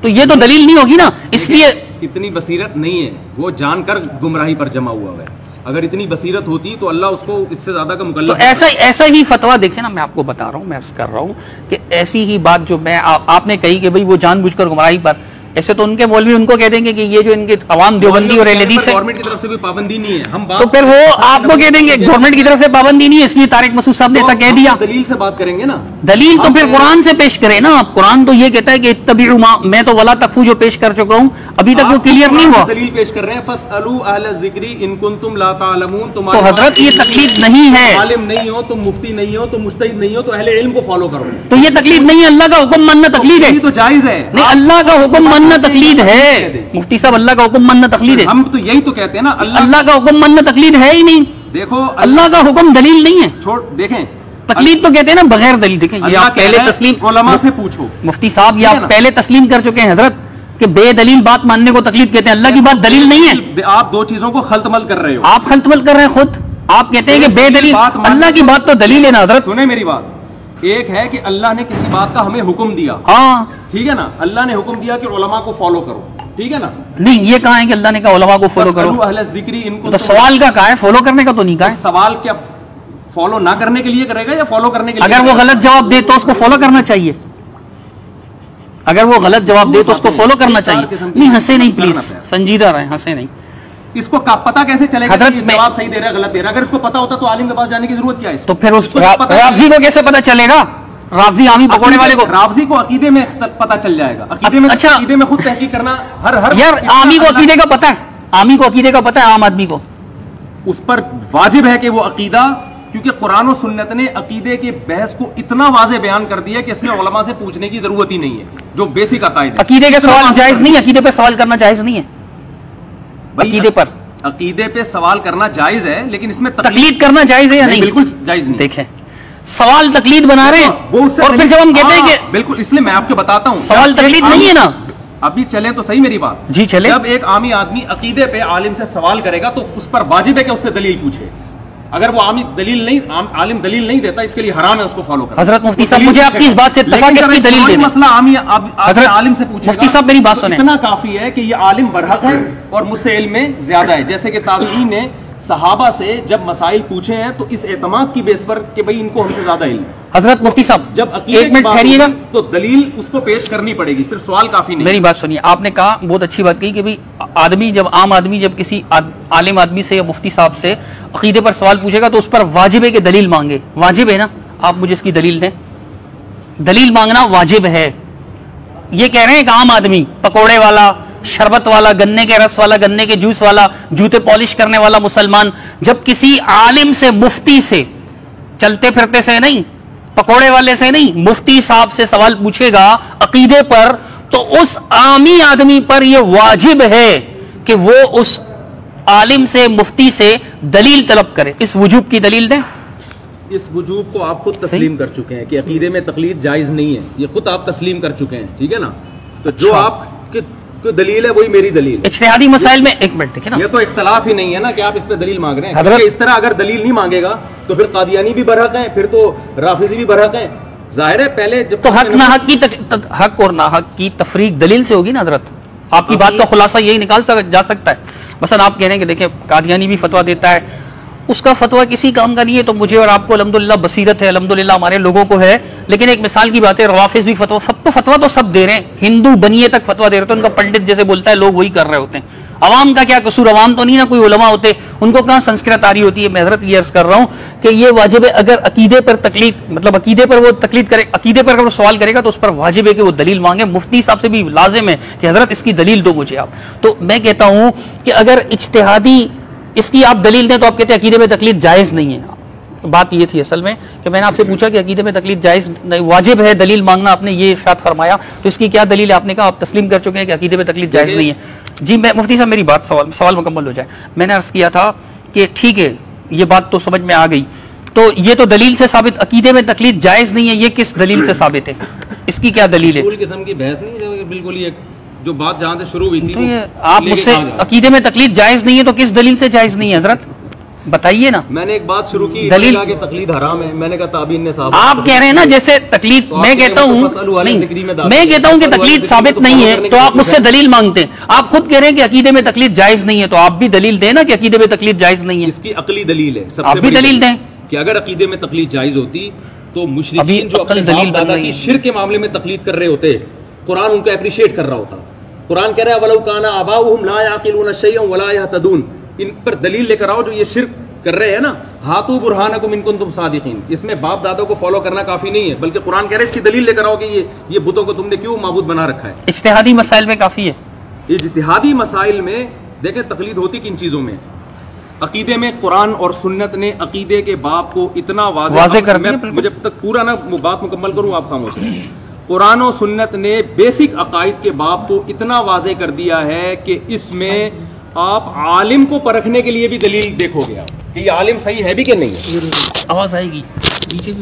S1: تو یہ تو دلیل نہیں ہوگی نا. اس لیے
S2: اتنی بصیرت نہیں ہے, وہ جان کر گمراہی پر جمع ہوا ہے. اگر اتنی بصیرت ہوتی تو اللہ اس کو اس سے زیادہ کا مکلف.
S1: تو ایسا ہی فتویٰ دیکھیں نا, میں آپ کو بتا رہا ہوں, میں عرض کر رہا ہوں کہ ایسی ہی بات جو میں آپ نے کہی کہ بھئی وہ جان بوجھ کر گمراہی پر, ایسے تو ان کے مولوی ان کو کہہ دیں گے کہ یہ جو ان کے عوام دیوبندی اور اہل حدیث ہے,
S2: گورنمنٹ کی طرف سے کوئی پابندی نہیں ہے. ہم
S1: تو پھر وہ آپ کو کہہ دیں گے گورنمنٹ کی طرف سے پابندی نہیں ہے, اس لیے طارق مسعود صاحب نے ایسا کہہ دیا.
S2: دلیل سے بات کریں گے نا,
S1: دلیل تو پھر قرآن سے پیش کریں نا آپ. قرآن تو یہ کہتا ہے کہ اتبعوا ما, میں تو ولا تکفو جو پیش کر چکا ہوں, ابھی تک وہ کلیئر نہیں ہوا.
S2: دلیل پیش کر رہے ہیں فاسألوا اہل الذکر ان کنتم لا تعلمون.
S1: تو حضرت یہ تقلید نہیں ہے,
S2: عالم نہیں ہو تم, مفتی نہیں ہو تم, مجتہد نہیں ہو تو اہل علم کو فالو کرو.
S1: تو یہ تقلید نہیں ہے, اللہ کا حکم ماننا تقلید ہے.
S2: یہ تو جائز ہے.
S1: نہیں, اللہ کا حکم ماننا تقلید ہے مفتی صاحب, اللہ کا حکم ماننا تقلید ہے.
S2: ہم تو یہی تو کہتے ہیں نا,
S1: اللہ کا حکم ماننا تقلید ہے ہی نہیں.
S2: دیکھو
S1: اللہ کا حکم دلیل نہیں ہے.
S2: چھوڑ دیکھیں,
S1: تقلید تو کہتے ہیں نا بغیر دلیل. دیکھیں یہ آپ پہلے تسلیم,
S2: علماء سے پوچھو.
S1: مفتی صاحب یہ آپ پہلے تسلیم کر چکے ہیں حضرت کہ بے دلیل بات ماننے کو تقلید کہتے ہیں, اللہ کی بات دلیل نہیں ہے.
S2: آپ دو چیزوں کو خلط مل کر رہے ہو.
S1: آپ خلط مل کر رہے ہیں خود. آپ کہتے ہیں کہ بے دلیل, اللہ کی بات تو دلیل ہے نا حضرت.
S2: سنیں میری بات, ایک ہے کہ اللہ نے کسی بات کا ہمیں حکم دیا,
S1: ہاں
S2: ٹھیک ہے نا, اللہ نے حکم دیا کہ علماء کو فالو کرو, ٹھیک ہے نا.
S1: نہیں, یہ کہا ہے کہ اللہ نے کہا علماء کو فالو کرو.
S2: اہل الذکر ان کو,
S1: تو سوال کا کہا ہے, فالو کرنے کا تو نہیں کہا ہے.
S2: سوال کیا فالو نہ کرنے کے لیے کرے گا یا فالو کرنے کے لیے؟
S1: اگر وہ غلط جواب دے تو اس کو فالو کرنا چاہیے. اگر وہ غلط جواب دے تو اس کو فالو کرنا چاہیے. نہیں ہنسے نہیں پلیز, سنجیدہ رہیں, ہنسے نہیں.
S2: اس کو پتا کیسے چلے گا کہ جواب صحیح دے رہا ہے غلط دے رہا ہے؟ اگر اس کو پتا ہوتا تو عالم کے پاس جانے کی ضرورت کیا ہے؟
S1: تو پھر اس رافضی کو کیسے پتا چلے گا؟ رافضی عامی پکوڑے والے کو,
S2: رافضی کو عقیدے میں پتا چل جائے گا. عقیدے میں,
S1: اچھا
S2: عقیدے میں خود تحقیق کرنا ہر
S1: یار, عامی کو عقیدے کا پتا ہے, عامی کو عقیدے کا پتا ہے, عام آدمی کو
S2: اس پر واجب ہے کہ وہ عقیدہ, کیونکہ قرآن و سنت نے عقیدے کے بحث کو اتنا واضح بیان کر دیا کہ اس میں علماء سے پوچھنے کی ضرورت ہی نہیں ہے, جو بیسک عقائد ہے.
S1: عقیدے کے سوال جائز نہیں, عقیدے پہ سوال کرنا جائز نہیں ہے. عقیدے پر,
S2: عقیدے پہ سوال کرنا جائز ہے, لیکن اس میں
S1: تقلید کرنا جائز ہے یا نہیں؟
S2: بالکل جائز نہیں.
S1: دیکھیں سوال تقلید بنا رہے ہیں, اور پھر جب ہم کہتے ہیں کہ
S2: بالکل, اس لیے میں آپ کو بتاتا ہوں
S1: سوال تقلید نہیں ہے نا.
S2: ابھی چلے تو صحیح میری بات.
S1: جی چلے.
S2: جب ایک عامی آدمی عقیدے پہ عالم سے سوال کرے گا تو اس پر واجب ہے کہ اس سے دلیل پوچھے. اگر وہ عامی دلیل نہیں, عالم دلیل نہیں دیتا, اس کے لیے حرام ہے اس کو فالو کرنا.
S1: حضرت مفتی صاحب مجھے آپ کی اس بات سے اتفاق ہے, اس کی دلیل دیں.
S2: مسئلہ عالم سے پوچھے گا,
S1: مفتی صاحب میری بات سنیں,
S2: اتنا کافی ہے کہ یہ عالم برحق ہے اور مجھ سے علم میں زیادہ ہے. جیسے کہ تابعین نے صحابہ سے جب مسائل پوچھے ہیں تو اس اعتماد کی بیس پر کہ بھئی ان کو ہم سے زیادہ علم.
S1: حضرت مفتی صاحب
S2: جب
S1: ایک منٹ ٹھہریے گا,
S2: تو دلیل اس کو پیش کرنی پڑے گی, صرف سوال کافی نہیں.
S1: میری بات سنیے, آپ نے کہا بہت اچھی بات کہی کہ بھئی آدمی جب, عام آدمی جب کسی عالم آدمی سے یا مفتی صاحب سے عقیدے پر سوال پوچھے گا تو اس پر واجب ہے کہ دلیل مانگے. واجب ہے نا, آپ مجھے اس کی دلیل دیں. دلیل مانگنا واجب ہے. یہ کہہ رہے ہیں کہ عام آدمی, پکوڑے والا, شربت والا, گنے کے رس والا, گنے کے جوس والا, جوتے پالش کرنے والا مسلمان جب کسی عالم سے, مفتی سے, چلتے پھرتے سے نہیں, پکوڑے والے سے نہیں, مفتی صاحب سے سوال پوچھے گا عقیدے پر, تو اس عامی آدمی پر یہ واجب ہے کہ وہ اس عالم سے, مفتی سے دلیل طلب کرے. اس وجوب کی دلیل دیں.
S2: اس وجوب کو آپ خود تسلیم کر چکے ہیں کہ عقیدے میں تقلید جائز نہیں ہے, یہ خود آپ تسلیم کر چکے ہیں, ٹھیک ہے نا. تو جو آپ کی دلیل ہے وہی میری دلیل.
S1: اجتہادی مسائل میں ایک منٹ دیکھیں نا,
S2: یہ تو اختلاف ہی نہیں ہے نا کہ آپ اس پہ دلیل مانگ رہے ہیں. اس طرح اگر دلیل نہیں مانگے گا تو پھر قادیانی بھی برحق ہیں, پھر تو رافضی بھی برحق ہیں. ظاہر ہے پہلے جب
S1: تو حق ناحق کی حق اور ناحق کی تفریق دلیل سے ہوگی نا حضرت. آپ کی بات کا خلاصہ یہی نکال جا سکتا ہے. مثلا آپ کہہ رہے ہیں کہ دیکھیں قادیانی بھی فتویٰ دیتا ہے, اس کا فتویٰ کسی کام کا نہیں ہے, تو مجھے اور آپ کو الحمدللہ بصیرت ہے, الحمدللہ ہمارے لوگوں کو ہے, لیکن ایک مثال کی بات ہے, روافظ بھی فتویٰ تو سب دے رہے ہیں, ہندو بنیے تک فتویٰ دے رہے ہیں, ان کا پنڈت جیسے بولتا ہے لوگ وہی کر رہے ہوتے ہیں. عوام کا کیا قصور, عوام تو نہیں نا کوئی علماء ہوتے, ان کو کہاں سنسکرت آ رہی ہوتی ہے. میں حضرت یہ عرض کر رہا ہوں کہ یہ واجب ہے, اگر عقیدے پر تقلید, مطلب عقیدے پر وہ تقلید کرے, عقیدے پر اگر وہ سوال کرے گا تو اس پر واجب ہے کہ وہ دلیل مانگے. مفتی صاحب سے بھی لازم ہے کہ حضرت اس کی دلیل دو مجھے آپ. تو میں کہتا ہوں کہ اگر اجتہادی اس کی آپ دلیل دیں تو آپ کہتے ہیں عقیدے میں تقلید جائز نہیں ہے. بات یہ تھی اصل میں کہ میں نے آپ سے پوچھا کہ عقیدے میں تقلید جائز نہیں, واجب ہے دلیل مانگنا, آپ نے یہ ارشاد فرمایا, تو اس کی کیا دلیل ہے؟ آپ نے کہا آپ تسلیم کر چکے ہیں کہ عقیدے میں تقلید جائز نہیں ہے. جی میں مفتی صاحب میری بات سوال مکمل ہو جائے. میں نے عرض کیا تھا کہ ٹھیک ہے یہ بات تو سمجھ میں آ گئی, تو یہ تو دلیل سے ثابت عقیدے میں تقلید جائز نہیں ہے, یہ کس دلیل سے ثابت ہے, اس کی کیا دلیل ہے؟
S2: قسم کی بحث نہیں, بالکل یہ جو بات جہاں سے شروع ہوئی تھی
S1: تو یہ آپ مجھ سے عقیدے میں تقلید جائز نہیں ہے تو کس دلیل سے جائز نہیں ہے حضرت؟ بتائیے نا.
S2: میں نے ایک بات شروع کی
S1: دلیل
S2: کہ تقلید حرام ہے. میں نے کہا تابعین نے صاحب
S1: آپ کہہ رہے ہیں نا جیسے تقلید میں کہتا ہوں میں کہتا ہوں کہ تقلید ثابت نہیں ہے تو آپ مجھ سے دلیل مانگتے ہیں. آپ خود کہہ رہے ہیں کہ عقیدے میں تقلید جائز نہیں ہے تو آپ بھی دلیل دیں نا کہ عقیدے میں تقلید جائز نہیں ہے.
S2: اس کی عقلی دلیل ہے.
S1: آپ بھی دلیل دیں
S2: کہ اگر عقیدے میں تقلید جائز ہوتی تو مشرکین جو اپنے باپ دادا کی شرک کے معاملے میں تقلید کر رہے ہوتے قرآن ان کو اپریشیٹ کر رہا ہوتا. قرآن کہہ رہا ہے وَلَوْ كَانَ آبَاؤُهُمْ لَا يَعْقِلُونَ شَيْئًا وَلَا يَهْتَدُونَ. ان پر دلیل لے کر آؤ جو یہ شرک کر رہے ہیں نا. ہاتھو برہانکم ان کنتم صادقین. اس میں باپ دادا کو فالو کرنا کافی نہیں ہے بلکہ قرآن کہہ رہا ہے اس کی دلیل لے کر آؤ کہ یہ بتوں کو تم نے کیوں معبود بنا رکھا ہے.
S1: اجتہادی مسائل میں کافی ہے.
S2: اجتہادی مسائل میں دیکھیں تقلید ہوتی کن چیزوں میں. عقیدے میں قرآن اور سنت نے عقیدے کے باب کو اتنا واضح کر دیا. مجھے تک پورا نا بات مکمل کروں آپ خاموش ہیں. قرآن و سنت نے بیسک عقائد کے باب کو اتنا واضح کر دیا ہے کہ اس میں آپ عالم کو پرکھنے کے لیے بھی دلیل دیکھو گے کہ یہ عالم صحیح ہے بھی کہ نہیں ہے.
S1: آواز آئے گی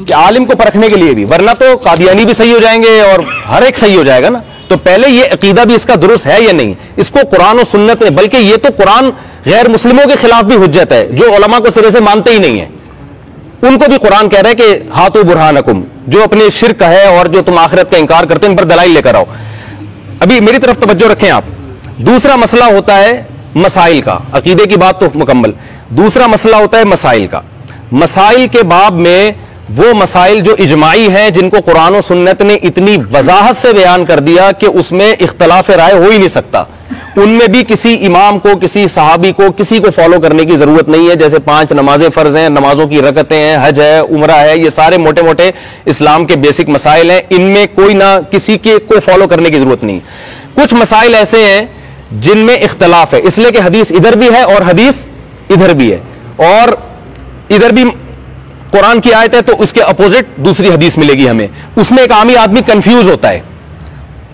S2: کہ عالم کو پرکھنے کے لیے بھی, ورنہ تو قادیانی بھی صحیح ہو جائیں گے اور ہر ایک صحیح ہو جائے گا نا. تو پہلے یہ عقیدہ بھی اس کا درست ہے یا نہیں, اس کو قرآن و سنت نے, بلکہ یہ تو قرآن غیر مسلموں کے خلاف بھی حجت ہے جو علماء کو سرے سے مانتے ہی نہیں ہیں. ان کو بھی قرآن کہہ رہا ہے کہ ہاتھو برہانکم, جو اپنے شرک ہے اور جو تم آخرت کا انکار کرتے ہیں ان پر دلائل لے کر آؤ. ابھی میری طرف توجہ رکھیں آپ. دوسرا مسئلہ ہوتا ہے مسائل کا. عقیدے کی بات تو مکمل. دوسرا مسئلہ ہوتا ہے مسائل کا. مسائل کے باب میں وہ مسائل جو اجماعی ہیں جن کو قرآن و سنت نے اتنی وضاحت سے بیان کر دیا کہ اس میں اختلاف رائے ہو ہی نہیں سکتا. ان میں بھی کسی امام کو, کسی صحابی کو, کسی کو فالو کرنے کی ضرورت نہیں ہے. جیسے 5 نمازیں فرض ہیں, نمازوں کی رکعتیں ہیں, حج ہے, عمرہ ہے, یہ سارے موٹے موٹے اسلام کے بیسک مسائل ہیں. ان میں کوئی نہ کسی کے کو فالو کرنے کی ضرورت نہیں. کچھ مسائل ایسے ہیں جن میں اختلاف ہے, اس لیے کہ حدیث ادھر بھی ہے اور حدیث ادھر بھی ہے, اور ادھر بھی قرآن کی آیت ہے تو اس کے اپوزٹ دوسری حدیث ملے گی ہمیں. اس میں ایک عامی آدمی کنفیوز ہوتا ہے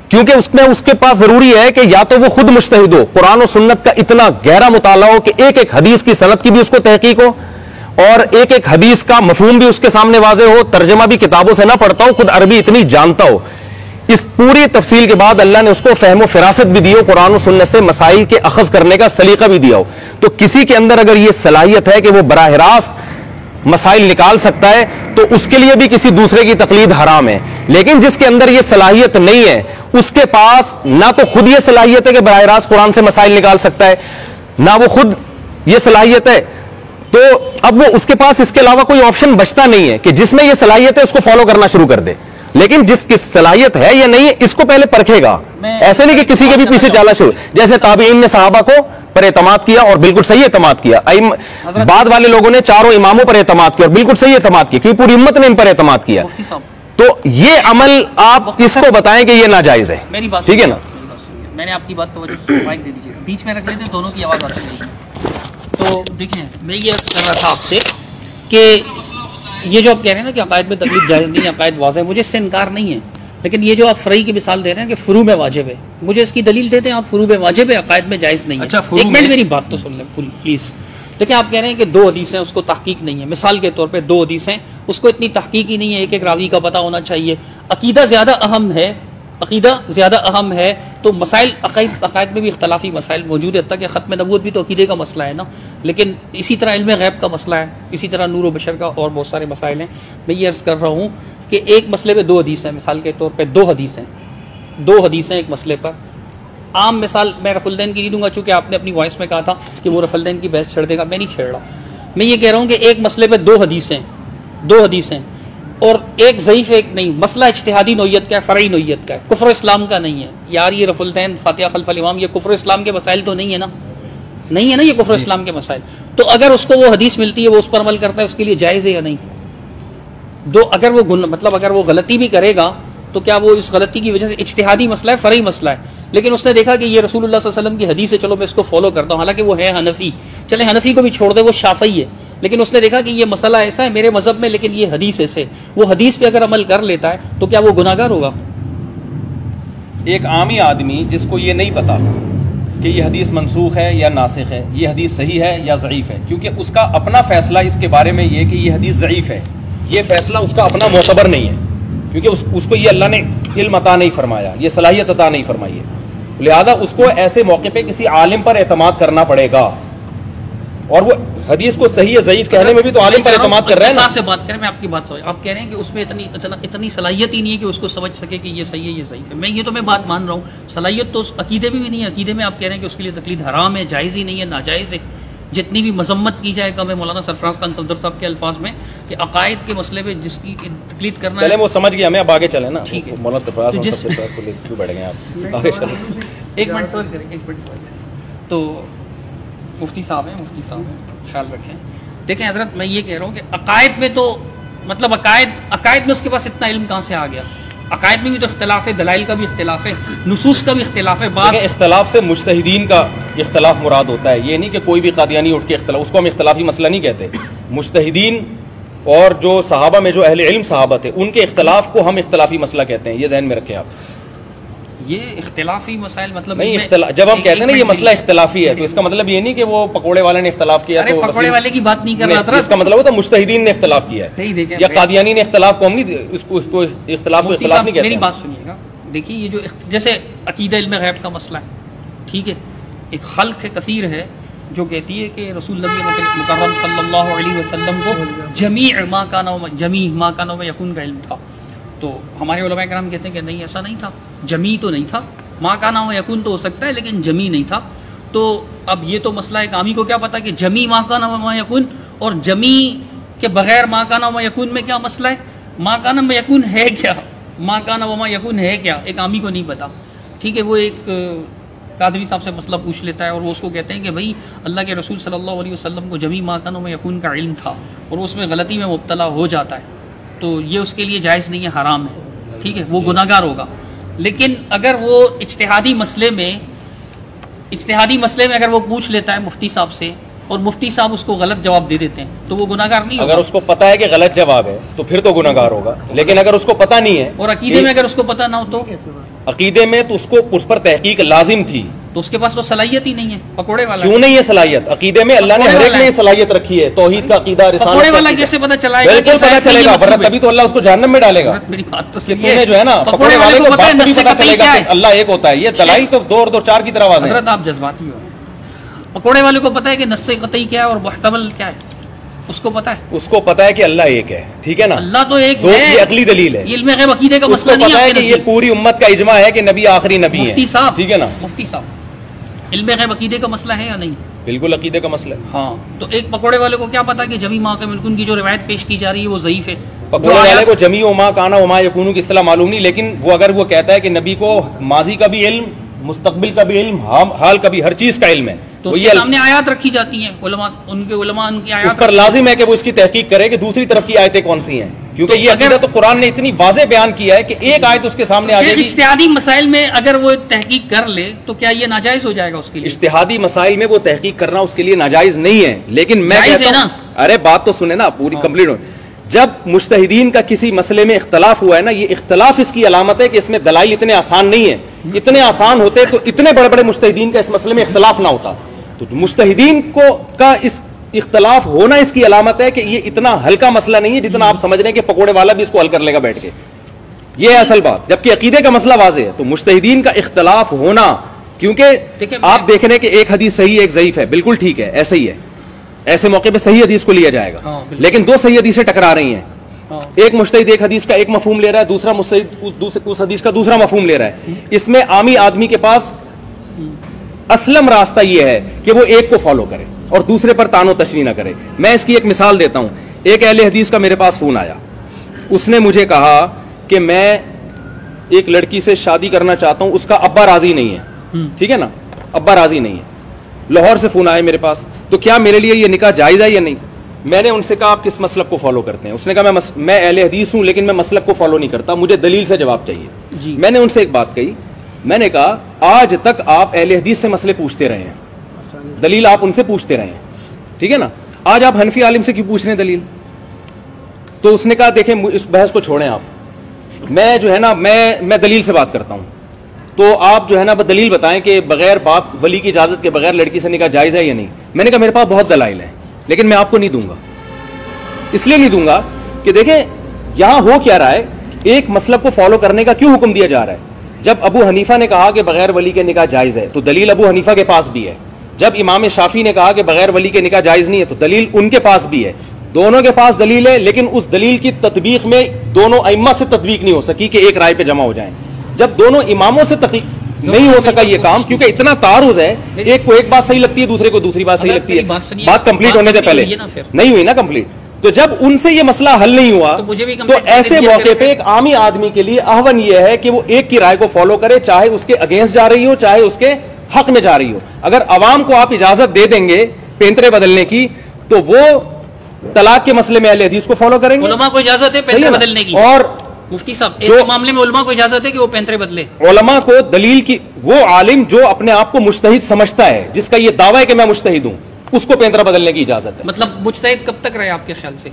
S2: کیونکہ اس کے پاس ضروری ہے کہ یا تو وہ خود مجتہد ہو, قرآن و سنت کا اتنا گہرا مطالعہ ہو کہ ایک ایک حدیث کی سند کی بھی اس کو تحقیق ہو, اور ایک ایک حدیث کا مفہوم بھی اس کے سامنے واضح ہو, ترجمہ بھی کتابوں سے نہ پڑھتا ہو, خود عربی اتنی جانتا ہو. اس پوری تفصیل کے بعد اللہ نے اس کو فہم و فراست بھی دی ہو, قرآن و سنت سے مسائل کے اخذ کرنے کا سلیقہ بھی دیا ہو. تو کسی کے اندر اگر یہ صلاحیت ہے کہ وہ براہ راست مسائل نکال سکتا ہے تو اس کے لیے بھی کسی دوسرے کی تقلید حرام ہے. لیکن جس کے اندر یہ صلاحیت نہیں ہے, اس کے پاس نہ تو خود یہ صلاحیت ہے کہ براہ راست قرآن سے مسائل نکال سکتا ہے, نہ وہ خود یہ صلاحیت ہے, تو اب وہ اس کے پاس اس کے علاوہ کوئی آپشن بچتا نہیں ہے کہ جس میں یہ صلاحیت ہے اس کو فالو کرنا شروع کر دے. لیکن جس کی صلاحیت ہے یا نہیں ہے اس کو پہلے پرکھے گا. ایسے نہیں کہ کسی کے بھی پیچھے چالا شروع, جیسے تابعین نے صحابہ کو پر اعتماد کیا اور بالکل صحیح اعتماد کیا, بعد والے لوگوں نے 4 اماموں پر اعتماد کیا اور بالکل صحیح اعتماد کیا, کیونکہ پوری امت نے ان پر اعتماد کیا. تو یہ عمل آپ اس کو بتائیں کہ یہ ناجائز ہے. ٹھیک ہے نا,
S1: میں نے آپ کی بات توجہ مائک دے دیجیے, بیچ میں رکھ لیتے ہیں, دونوں کی آواز آتی ہے. تو دیکھیں میں یہ کر رہا تھا آپ سے کہ یہ جو آپ کہہ رہے ہیں نا کہ عقائد میں تقلید جائز نہیں ہے, عقائد واضح ہے, مجھے اس سے انکار نہیں ہے. لیکن یہ جو آپ فرعی کی مثال دے رہے ہیں کہ فروع میں واجب ہے, مجھے اس کی دلیل دیتے ہیں آپ فروع میں واجب ہے, عقائد میں جائز نہیں ہے. ایک منٹ میری بات تو سن لیں پلیز. دیکھیں آپ کہہ رہے ہیں کہ 2 حدیثیں اس کو تحقیق نہیں ہے, مثال کے طور پہ 2 حدیثیں اس کو اتنی تحقیق ہی نہیں ہے, ایک ایک راوی کا پتہ ہونا چاہیے. عقیدہ زیادہ اہم ہے, عقیدہ زیادہ اہم ہے. تو مسائل عقائد میں بھی اختلافی مسائل موجود ہے, حتیٰ کہ ختم نبوت بھی تو عقیدے کا مسئلہ ہے نا. لیکن اسی طرح علم غیب کا مسئلہ ہے, اسی طرح نور و بشر کا اور بہت سارے مسائل ہیں. میں یہ عرض کر رہا ہوں کہ ایک مسئلے پہ 2 حدیث ہیں, مثال کے طور پہ 2 حدیثیں ایک مسئلے پر. عام مثال میں رفع الدین کی نہیں دوں گا, چونکہ آپ نے اپنی وائس میں کہا تھا کہ وہ رفع الدین کی بحث چھیڑ دے گا, میں نہیں چھیڑ رہا. میں یہ کہہ رہا ہوں کہ ایک مسئلے پہ 2 حدیثیں اور ایک ضعیف ایک نہیں. مسئلہ اجتہادی نوعیت کا ہے, فرعی نوعیت کا ہے, کفر اسلام کا نہیں ہے. یار یہ رفع الدین, فاتحہ خلف الامام, یہ کفر اسلام کے مسائل تو نہیں ہے نا, نہیں ہے نا یہ کفر اسلام کے مسائل. تو اگر اس کو وہ حدیث ملتی ہے, وہ اس پر عمل کرتا ہے, اس کے لیے جائز ہے یا نہیں؟ اگر وہ غلطی بھی کرے گا تو کیا وہ اس غلطی کی وجہ سے اجتہادی مسئلہ ہے, فرعی مسئلہ ہے, لیکن اس نے دیکھا کہ یہ رسول اللہ صلی اللہ علیہ وسلم کی حدیث ہے, چلو میں اس کو فالو کرتا ہوں, حالانکہ وہ ہے حنفی, چلے حنفی کو بھی چھوڑ دے, وہ شافعی ہے, لیکن اس نے دیکھا کہ یہ مسئلہ ایسا ہے میرے مذہب میں, لیکن یہ حدیث ایسے, وہ حدیث پہ اگر عمل کر لیتا ہے تو کیا وہ گناہ گار ہوگا؟
S2: ایک عامی آدمی جس کو یہ نہیں پتا کہ یہ حدیث منسوخ ہے یا ناسخ ہے, یہ حدیث صحیح ہے یا ضعیف ہے, کیونکہ اس کا اپنا فیصلہ اس کے بارے میں یہ کہ یہ حدیث ضعیف ہے, یہ فیصلہ اس کا اپنا معتبر نہیں ہے, کیونکہ اس کو یہ اللہ نے علم عطا نہیں فرمایا, یہ صلاحیت عطا نہیں فرمائی ہے. لہذا اس کو ایسے موقع پہ کسی عالم پر اعتماد کرنا پڑے گا. اور وہ حدیث کو صحیح ضعیف کہنے میں بھی تو عالم پر اعتماد کر رہے ہیں نا.
S1: سے بات کریں, میں آپ کی بات سمجھ, آپ کہہ رہے ہیں کہ اس میں اتنی صلاحیت ہی نہیں ہے کہ اس کو سمجھ سکے کہ یہ صحیح ہے یہ ضعیف ہے. میں یہ تو میں بات مان رہا ہوں, صلاحیت تو اس عقیدے میں بھی نہیں ہے. عقیدے میں آپ کہہ رہے ہیں کہ اس کے لیے تقلید حرام ہے, جائز ہی نہیں ہے, ناجائز ہے. جتنی بھی مذمت کی جائے کم ہے مولانا سرفراز خان صفدر صاحب کے الفاظ میں کہ عقائد کے مسئلے پہ جس کی تقلید کرنا
S2: چلیں وہ سمجھ گیا, ہمیں اب آگے چلیں نا.
S1: ٹھیک ہے,
S2: مولانا سرفراز صاحب کو لے کیوں بیٹھ گئے آپ, آگے چلیں.
S1: ایک منٹ سمجھ کریں, ایک منٹ سمجھ. تو مفتی صاحب ہیں, خیال رکھیں. دیکھیں حضرت, میں یہ کہہ رہا ہوں کہ عقائد میں تو مطلب عقائد میں اس کے پاس اتنا علم کہاں سے آ گیا؟ عقائد میں بھی تو اختلاف ہے, دلائل کا بھی اختلاف ہے, نصوص کا بھی اختلاف ہے. بات
S2: اختلاف سے مجتہدین کا اختلاف مراد ہوتا ہے, یہ نہیں کہ کوئی بھی قادیانی اٹھ کے اختلاف, اس کو ہم اختلافی مسئلہ نہیں کہتے. مجتہدین اور جو صحابہ میں جو اہل علم صحابہ تھے ان کے اختلاف کو ہم اختلافی مسئلہ کہتے ہیں, یہ ذہن میں رکھیں آپ.
S1: یہ اختلافی مسائل مطلب
S2: نہیں, جب ہم کہتے ہیں نا یہ مسئلہ اختلافی ہے تو اس کا مطلب یہ نہیں کہ وہ پکوڑے والے نے اختلاف کیا, تو
S1: پکوڑے والے کی بات نہیں کر رہا تھا,
S2: اس کا مطلب ہوتا ہے مجتہدین نے اختلاف کیا ہے یا قادیانی نے اختلاف کو ہم نہیں اس کو اختلاف کو اختلاف نہیں کہتے.
S1: میری بات سنیے گا, دیکھیے یہ جو جیسے عقیدہ علم غیب کا مسئلہ ہے, ٹھیک ہے, ایک خلق کثیر ہے جو کہتی ہے کہ رسول نبی مکرم صلی اللہ علیہ وسلم کو جمیع ما کان و یکون کا علم تھا. تو ہمارے علماء کرام کہتے ہیں کہ نہیں, ایسا نہیں تھا, جمی تو نہیں تھا, ما کان و یکون تو ہو سکتا ہے لیکن جمی نہیں تھا. تو اب یہ تو مسئلہ ہے, عامی کو کیا پتا کہ جمی ما کان و یکون اور جمی کے بغیر ما کان و یکون میں کیا مسئلہ ہے, ما کان و یکون ہے کیا, ما کان و یکون ہے کیا, ایک عامی کو نہیں پتا. ٹھیک ہے, وہ ایک قادری صاحب سے مسئلہ پوچھ لیتا ہے اور وہ اس کو کہتے ہیں کہ بھائی اللہ کے رسول صلی اللہ علیہ وسلم کو جمی ما کان و یکون کا علم تھا اور وہ اس میں غلطی میں مبتلا ہو جاتا ہے تو یہ اس کے لیے جائز نہیں ہے, حرام ہے. ٹھیک ہے, وہ گناہ گار ہوگا. لیکن اگر وہ اجتہادی مسئلے میں اگر وہ پوچھ لیتا ہے مفتی صاحب سے اور مفتی صاحب اس کو غلط جواب دے دیتے ہیں تو وہ گناہ گار نہیں ہوگا.
S2: اگر اس کو پتا ہے کہ غلط جواب ہے تو پھر تو گناہ گار ہوگا, لیکن اگر اس کو پتا نہیں ہے
S1: اور عقیدے میں اگر اس کو پتا نہ ہو تو
S2: عقیدے میں تو اس پر تحقیق لازم تھی,
S1: تو اس کے پاس تو صلاحیت ہی نہیں ہے. پکوڑے والا
S2: کیوں نہیں ہے صلاحیت؟ عقیدے میں اللہ نے ہر ایک میں صلاحیت رکھی ہے, توحید کا عقیدہ, رسالت.
S1: پکوڑے والا کیسے پتا چلے گا؟
S2: بالکل پتا چلے گا, ورنہ تبھی تو اللہ اس کو جہنم میں ڈالے گا.
S1: میری بات تو
S2: سنیے, جو ہے نا پکوڑے والے کو بات نہیں پتا چلے گا کہ اللہ ایک ہوتا ہے. یہ دلائل تو دو اور چار کی طرح واضح ہیں.
S1: حضرت آپ جذباتی ہو. پکوڑے والے کو پتا ہے کہ نص قطعی کیا ہے اور محتمل کیا ہے, اس کو پتا ہے.
S2: اس کو پتا ہے کہ اللہ ایک ہے, ٹھیک ہے نا,
S1: اللہ تو ایک ہے,
S2: یہ عقلی دلیل ہے.
S1: یہ علم غیب عقیدے کا مسئلہ نہیں
S2: ہے. اس کو پتا ہے کہ یہ پوری امت کا اجماع ہے کہ نبی آخری نبی ہے.
S1: مفتی صاحب,
S2: ٹھیک ہے نا,
S1: مفتی صاحب, علم غیب عقیدے کا مسئلہ ہے یا نہیں؟
S2: بالکل عقیدے کا مسئلہ ہے.
S1: ہاں, تو ایک پکوڑے والے کو کیا پتا کہ جمی ما کا ملکن کی جو روایت پیش کی جا رہی ہے وہ ضعیف ہے.
S2: پکوڑے والے کو جمی و ما کانا و ما یکونو کی اصطلاح معلوم نہیں, لیکن وہ اگر وہ کہتا ہے کہ نبی کو ماضی کا بھی علم, مستقبل کا بھی علم, حال کا بھی, ہر چیز کا علم ہے,
S1: تو اس کے سامنے آیات رکھی جاتی ہیں, علماء ان کی آیات,
S2: اس پر لازم ہے کہ وہ اس کی تحقیق کرے کہ دوسری طرف کی آیتیں کون سی ہیں, کیونکہ یہ عقیدہ تو قرآن نے اتنی واضح بیان کیا ہے کہ ایک آیت اس کے سامنے آ جائے گی.
S1: اجتہادی مسائل میں اگر وہ تحقیق کر لے تو کیا یہ ناجائز ہو جائے گا اس کے لیے؟
S2: اجتہادی مسائل میں وہ تحقیق کرنا اس کے لیے ناجائز نہیں ہے, لیکن میں کہتا ہوں, ارے بات تو سنیں نا, پوری کمپلیٹ ہو. جب مجتہدین کا کسی مسئلے میں اختلاف ہوا ہے نا, یہ اختلاف اس کی علامت ہے کہ اس میں دلائل اتنے آسان نہیں ہیں. اتنے آسان ہوتے تو اتنے بڑے بڑے مجتہدین کا اس مسئلے میں اختلاف نہ ہوتا. تو مجتہدین کا اس اختلاف ہونا اس کی علامت ہے کہ یہ اتنا ہلکا مسئلہ نہیں ہے جتنا آپ سمجھ رہے ہیں کہ پکوڑے والا بھی اس کو حل کر لے گا بیٹھ کے. یہ ہے اصل بات. جبکہ عقیدے کا مسئلہ واضح ہے, تو مجتہدین کا اختلاف ہونا, کیونکہ آپ دیکھ رہے ہیں کہ ایک حدیث صحیح ایک ضعیف ہے, بالکل ٹھیک ہے, ایسا ہی ہے, ایسے موقع پہ صحیح حدیث کو لیا جائے گا, لیکن دو صحیح حدیثیں ٹکرا رہی ہیں. ایک مجتہد ایک حدیث کا ایک مفہوم لے رہا ہے, دوسرا مجتہد اس حدیث کا دوسرا مفہوم لے رہا ہے. اس میں عامی آدمی کے پاس اسلم راستہ یہ ہے کہ وہ ایک کو فالو کرے اور دوسرے پر تان و تشریح نہ کرے. میں اس کی ایک مثال دیتا ہوں. ایک اہل حدیث کا میرے پاس فون آیا, اس نے مجھے کہا کہ میں ایک لڑکی سے شادی کرنا چاہتا ہوں, اس کا ابا راضی نہیں ہے, ٹھیک ہے نا, ابا راضی نہیں ہے. لاہور سے فون آیا میرے پاس, تو کیا میرے لیے یہ نکاح جائز ہے یا نہیں؟ میں نے ان سے کہا آپ کس مسلک کو فالو کرتے ہیں؟ اس نے کہا میں اہل حدیث ہوں لیکن میں مسلک کو فالو نہیں کرتا, مجھے دلیل سے جواب چاہیے. میں نے ان سے ایک بات کہی, میں نے کہا آج تک آپ اہل حدیث سے مسئلے پوچھتے رہے ہیں, دلیل آپ ان سے پوچھتے رہے ہیں, ٹھیک ہے نا, آج آپ حنفی عالم سے کیوں پوچھ رہے ہیں دلیل؟ تو اس نے کہا دیکھیں اس بحث کو چھوڑیں آپ, میں جو ہے نا میں دلیل سے بات کرتا ہوں, تو آپ جو ہے نا دلیل بتائیں کہ بغیر باپ ولی کی اجازت کے بغیر لڑکی سے نکاح جائز ہے یا نہیں. میں نے کہا میرے پاس بہت دلائل ہیں لیکن میں آپ کو نہیں دوں گا. اس لیے نہیں دوں گا کہ دیکھیں یہاں ہو کیا رہا ہے, ایک مسلک کو فالو کرنے کا کیوں حکم دیا جا رہا ہے؟ جب ابو حنیفہ نے کہا کہ بغیر ولی کے نکاح جائز ہے تو دلیل ابو حنیفہ کے پاس بھی ہے, جب امام شافعی نے کہا کہ بغیر ولی کے نکاح جائز نہیں ہے تو دلیل ان کے پاس بھی ہے, دونوں کے پاس دلیل ہے, لیکن اس دلیل کی تطبیق میں دونوں ائمہ سے تطبیق نہیں ہو سکی کہ ایک رائے پہ جمع ہو جائیں. جب دونوں اماموں سے نہیں ہو سکا یہ کام, کیونکہ اتنا تعارض ہے, ایک کو ایک بات صحیح لگتی ہے, دوسرے کو دوسری بات صحیح لگتی ہے. بات کمپلیٹ ہونے سے پہلے نہیں ہوئی نا کمپلیٹ. تو جب ان سے یہ مسئلہ حل نہیں ہوا تو ایسے موقع پہ ایک عامی آدمی کے لیے احون یہ ہے کہ وہ ایک کی رائے کو فالو کرے, چاہے اس کے اگینسٹ جا رہی ہو چاہے اس کے حق میں جا رہی ہو. اگر عوام کو آپ اجازت دے دیں گے پینترے بدلنے کی تو وہ طلاق کے مسئلے میں اہل حدیث کو فالو کریں گے.
S1: علماء کو اجازت ہے پینترے بدلنے کی,
S2: اور
S1: مفتی صاحب اس معاملے میں علماء کو اجازت ہے کہ وہ پینترے بدلے.
S2: علماء کو دلیل کی, وہ عالم جو اپنے آپ کو مجتہد سمجھتا ہے, جس کا یہ دعویٰ ہے کہ میں مجتہد ہوں, اس کو پینترا بدلنے کی اجازت ہے.
S1: مطلب مجتہد کب تک رہے آپ کے خیال سے؟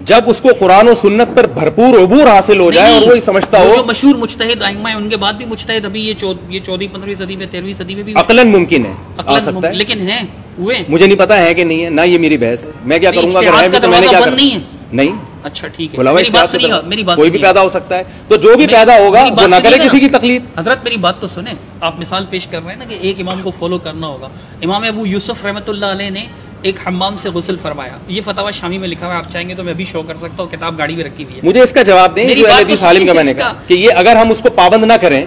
S2: جب اس کو قرآن و سنت پر بھرپور عبور حاصل ہو جائے اور وہ سمجھتا ہو.
S1: جو مشہور مجتہد ائمہ ہیں ان کے بعد بھی مجتہد ابھی یہ 14ویں 15ویں صدی میں 13ویں صدی میں بھی
S2: عقلاً ممکن ہے, آ سکتا ہے,
S1: لیکن ہیں ہوئے,
S2: مجھے نہیں پتا ہے کہ نہیں ہے, نہ یہ میری بحث ہے. میں کیا کروں گا اگر ہے تو میں نے کیا کرنا, نہیں.
S1: اچھا ٹھیک ہے, میری بات سنیے گا, میری بات
S2: کوئی بھی پیدا ہو سکتا ہے, تو جو بھی پیدا ہوگا وہ نہ کرے کسی کی تقلید.
S1: حضرت میری بات تو سنیں, آپ مثال پیش کر رہے ہیں نا کہ ایک امام کو فالو کرنا ہوگا. امام ابو یوسف رحمۃ اللہ علیہ نے ایک حمام سے غسل فرمایا, یہ فتاوی شامی میں لکھا ہوا ہے, آپ چاہیں گے تو میں بھی شو کر سکتا ہوں, کتاب گاڑی میں رکھی ہوئی ہے.
S2: مجھے اس کا جواب دیں جو اہل حدیث عالم کا میں نے کہا کہ یہ اگر ہم اس کو پابند نہ کریں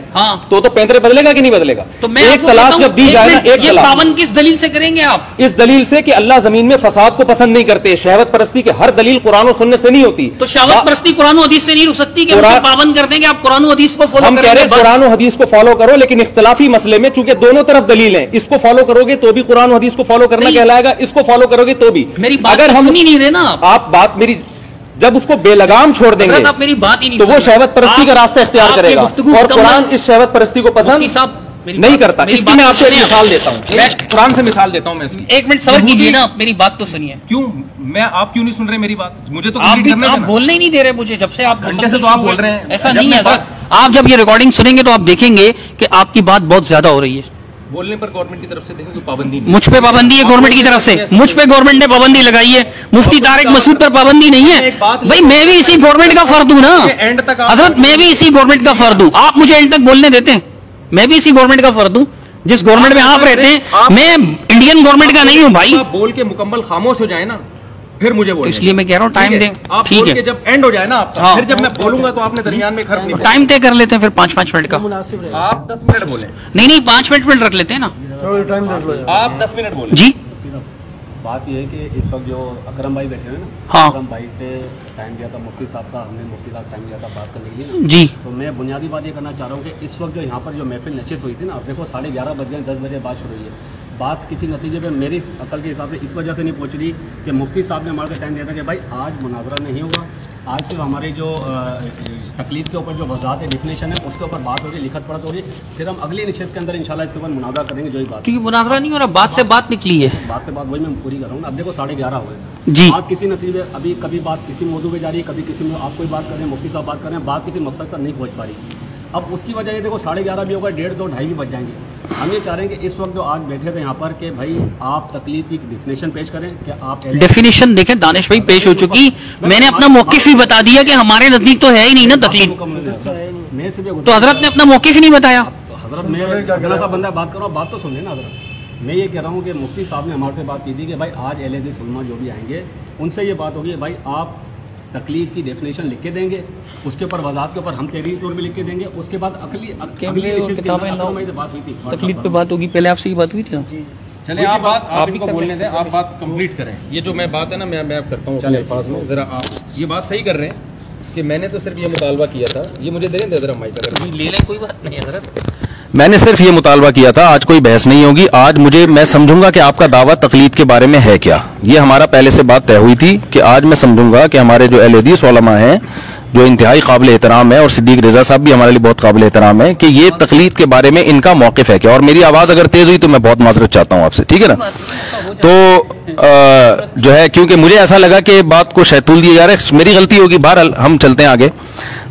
S2: تو پینترے بدلے گا کہ نہیں بدلے گا.
S1: تو میں
S2: ایک طلاق جب دی جائے نا, ایک طلاق
S1: پابند کس دلیل سے کریں گے آپ؟
S2: اس دلیل سے کہ اللہ زمین میں فساد کو پسند نہیں کرتے. شہوت پرستی کی ہر دلیل قرآن و سنت سے نہیں ہوتی.
S1: تو شہوت پرستی قرآن و حدیث سے نہیں رک سکتی کہ پابند کر دیں گے آپ قرآن و حدیث کو فالو کریں.
S2: ہم کہہ رہے ہیں قرآن و حدیث کو فالو کرو, لیکن اختلافی مسئلے میں چونکہ دونوں طرف دلیل ہیں, اس کو فالو کرو گے تو بھی قرآن و حدیث کو فالو کرنا کہلائے گا, اس کو فالو کرو گے تو بھی.
S1: میری بات سنی نہیں رہے نا
S2: آپ بات میری, جب اس کو بے لگام چھوڑ دیں گے
S1: آپ میری بات ہی نہیں
S2: تو وہ شہوت پرستی کا راستہ اختیار کرے گا, اور قرآن اس شہوت پرستی کو پسند نہیں کرتا. اس کی میں آپ کو ایک مثال دیتا ہوں, میں قرآن سے مثال دیتا ہوں. میں اس کی
S1: ایک منٹ صبر کیجیے نا, میری بات تو سنیے.
S2: کیوں میں آپ کیوں نہیں سن رہے میری بات؟ مجھے تو
S1: آپ بولنے ہی نہیں دے رہے مجھے, جب سے آپ
S2: گھنٹے سے تو آپ بول رہے ہیں.
S1: ایسا نہیں ہے, آپ جب یہ ریکارڈنگ سنیں گے تو آپ دیکھیں گے کہ آپ کی بات بہت زیادہ ہو رہی ہے.
S2: بولنے پر گورنمنٹ کی طرف سے دیکھیں تو پابندی نہیں,
S1: مجھ پہ پابندی ہے گورنمنٹ کی طرف سے, مجھ پہ گورنمنٹ نے پابندی لگائی ہے, مفتی طارق مسعود پر پابندی نہیں ہے. بھائی میں بھی اسی گورنمنٹ کا فرد ہوں نا حضرت, میں بھی اسی گورنمنٹ کا فرد ہوں. آپ مجھے اینڈ تک بولنے دیتے ہیں؟ میں بھی اسی گورنمنٹ کا فرد ہوں جس گورنمنٹ میں آپ رہتے ہیں, میں انڈین گورنمنٹ کا نہیں ہوں. بھائی
S2: بول کے مکمل خاموش ہو جائے نا پھر مجھے بولیں,
S1: اس لیے میں کہہ رہا ہوں ٹائم دیں. ٹھیک ہے,
S2: جب اینڈ ہو جائے نا آپ کا, پھر جب میں بولوں گا تو آپ نے درمیان میں حرف نہیں,
S1: ٹائم طے کر لیتے ہیں پھر 5-5 منٹ کا.
S2: آپ 10 منٹ بولیں.
S1: نہیں 5 منٹ رکھ لیتے ہیں نا,
S2: آپ 10 منٹ بولیں.
S1: جی
S4: بات یہ ہے کہ اس وقت جو اکرم بھائی بیٹھے ہوئے نا,
S1: ہاں,
S4: اکرم بھائی سے ٹائم دیا تھا مفتی صاحب کا, ہم نے مفتی صاحب ٹائم دیا تھا بات کرنے کے لیے.
S1: جی
S4: تو میں بنیادی بات یہ کرنا چاہ رہا ہوں کہ اس وقت جو یہاں پر جو محفل نشست ہوئی تھی نا, دیکھو 11:30 بج گئے, 10 بجے بات شروع ہوئی ہے. بات کسی نتیجے پہ میری عقل کے حساب سے اس وجہ سے نہیں پہنچ رہی کہ مفتی صاحب نے ہمارے کو ٹائم دیا تھا کہ بھائی آج مناظرہ نہیں ہوگا, آج صرف ہمارے جو تقلید کے اوپر جو وضاحت ہے, ڈیفینیشن ہے, اس کے اوپر بات ہوگی, لکھت پڑھت ہوگی, پھر ہم اگلی نشست کے اندر انشاءاللہ اس کے اوپر مناظرہ کریں گے. جو بات
S1: کیونکہ مناظرہ نہیں ہو رہا, بات سے بات نکلی ہے,
S4: بات سے بات وہی میں پوری کر رہا ہوں. اب دیکھو 11:30 ہوئے
S1: جی,
S4: بات کسی نتیجے, ابھی کبھی بات کسی موضوع پہ جا رہی ہے, کبھی کسی میں آپ کوئی بات کر رہے ہیں, مفتی صاحب بات کر رہے ہیں, بات کسی مقصد پر نہیں پہنچ پا رہی. اب اس کی وجہ یہ دیکھو 11:30 بھی ہوگا, 1:30, 2, 2:30 بھی بج جائیں گے. ہم یہ چاہ رہے ہیں کہ اس وقت جو آج بیٹھے تھے یہاں پر کہ بھائی آپ تقلید کی ڈیفینیشن پیش کریں کہ آپ
S1: ڈیفینیشن دیکھیں. دانش بھائی پیش ہو چکی, میں نے اپنا موقف ہی بتا دیا کہ ہمارے نزدیک تو ہے ہی نہیں نا تقلید, تو حضرت نے اپنا موقف ہی نہیں بتایا.
S4: حضرت میں اگلا سا بندہ بات کروں, بات تو سن لیں نا حضرت. میں یہ کہہ رہا ہوں کہ مفتی صاحب نے ہمارے سے بات کی تھی کہ بھائی آج اہل حدیث علماء جو بھی آئیں گے ان سے یہ بات ہوگی بھائی آپ تقلید کی ڈیفینیشن لکھ کے دیں گے, اس کے اوپر وضاحت کے اوپر ہم تحریری طور پہ لکھ کے دیں گے. اس کے بعد
S1: تقلید پہ بات ہوگی, پہلے آپ سے یہ بات ہوئی تھی نا.
S2: چلیں آپ ان کو بولنے دیں, آپ بات کمپلیٹ کریں. یہ جو میں بات ہے نا میں کرتا ہوں اپنے الفاظ میں, ذرا آپ یہ بات صحیح کر رہے ہیں کہ میں نے تو صرف یہ مطالبہ کیا تھا, یہ مجھے دے دیں ذرا مائک اگر
S1: لے لیں, کوئی بات نہیں حضرت.
S2: میں نے صرف یہ مطالبہ کیا تھا, آج کوئی بحث نہیں ہوگی. آج میں سمجھوں گا کہ آپ کا دعویٰ تقلید کے بارے میں ہے کیا. یہ ہمارا پہلے سے بات طے ہوئی تھی کہ آج میں سمجھوں گا کہ ہمارے جو اہل حدیث علماء ہیں جو انتہائی قابل احترام ہے, اور صدیق رضا صاحب بھی ہمارے لیے بہت قابل احترام ہے, کہ یہ تقلید کے بارے میں ان کا موقف ہے کیا. اور میری آواز اگر تیز ہوئی تو میں بہت معذرت چاہتا ہوں آپ سے, ٹھیک ہے نا. تو جو ہے کیونکہ مجھے ایسا لگا کہ بات کو شیطول دیا جا رہا ہے, میری غلطی ہوگی, بہرحال ہم چلتے ہیں آگے.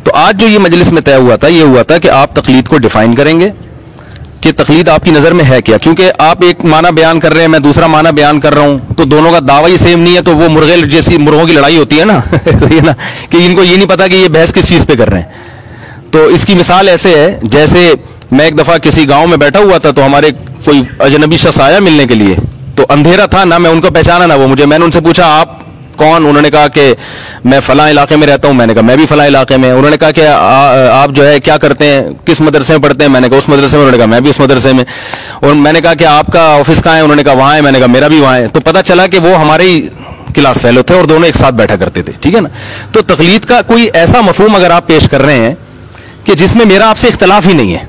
S2: تو آج جو یہ مجلس میں طے ہوا تھا, یہ ہوا تھا کہ آپ تقلید کو ڈیفائن کریں گے کہ تقلید آپ کی نظر میں ہے کیا. کیونکہ آپ ایک معنی بیان کر رہے ہیں, میں دوسرا معنی بیان کر رہا ہوں, تو دونوں کا دعویٰ ہی سیم نہیں ہے, تو وہ مرغے جیسی مرغوں کی لڑائی ہوتی ہے نا تو یہ نا کہ ان کو یہ نہیں پتا کہ یہ بحث کس چیز پہ کر رہے ہیں. تو اس کی مثال ایسے ہے جیسے میں ایک دفعہ کسی گاؤں میں بیٹھا ہوا تھا تو ہمارے کوئی اجنبی شخص آیا ملنے کے لیے, تو اندھیرا تھا, نہ میں ان کو پہچانا نہ وہ مجھے. میں نے ان سے پوچھا آپ کون؟ انہوں نے کہا کہ میں فلاں علاقے میں رہتا ہوں. میں نے کہا میں بھی فلاں علاقے میں. انہوں نے کہا کہ آپ جو ہے کیا کرتے ہیں, کس مدرسے میں پڑھتے ہیں؟ میں نے کہا اس مدرسے میں. انہوں نے کہا میں بھی اس مدرسے میں. اور میں نے کہا کہ آپ کا آفس کہاں ہے؟ انہوں نے کہا وہاں ہے. میں نے کہا میرا بھی وہاں ہے. تو پتہ چلا کہ وہ ہمارے ہی کلاس فیلو تھے اور دونوں ایک ساتھ بیٹھا کرتے تھے, ٹھیک ہے نا. تو تقلید کا کوئی ایسا مفہوم اگر آپ پیش کر رہے ہیں کہ جس میں میرا آپ سے اختلاف ہی نہیں ہے,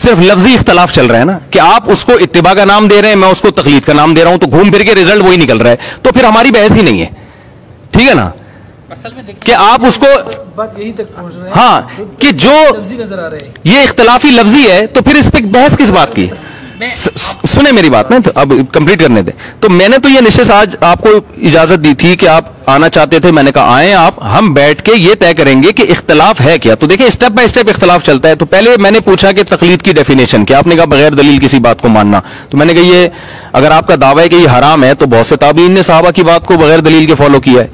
S2: صرف لفظی اختلاف چل رہا ہے نا, کہ آپ اس کو اتباع کا نام دے رہے ہیں, میں اس کو تقلید کا نام دے رہا ہوں, تو گھوم پھر کے رزلٹ وہی نکل رہا ہے, تو پھر ہماری بحث ہی نہیں ہے, ٹھیک ہے نا. کہ آپ اس کو
S3: بات یہی تک پہنچ رہے ہیں,
S2: ہاں کہ جو
S3: نظر آ رہے ہیں
S2: یہ اختلافی لفظی ہے, تو پھر اس پہ بحث کس بات کی؟ سنیں میری بات نا, تو اب کمپلیٹ کرنے دیں. تو میں نے تو یہ نشست آج آپ کو اجازت دی تھی کہ آپ آنا چاہتے تھے, میں نے کہا آئیں آپ, ہم بیٹھ کے یہ طے کریں گے کہ اختلاف ہے کیا. تو دیکھیں اسٹیپ بائی اسٹیپ اختلاف چلتا ہے. تو پہلے میں نے پوچھا کہ تقلید کی ڈیفینیشن کیا, آپ نے کہا بغیر دلیل کسی بات کو ماننا. تو میں نے کہا یہ اگر آپ کا دعویٰ ہے کہ یہ حرام ہے, تو بہت سے تابعین نے صحابہ کی بات کو بغیر دلیل کے فالو کیا ہے,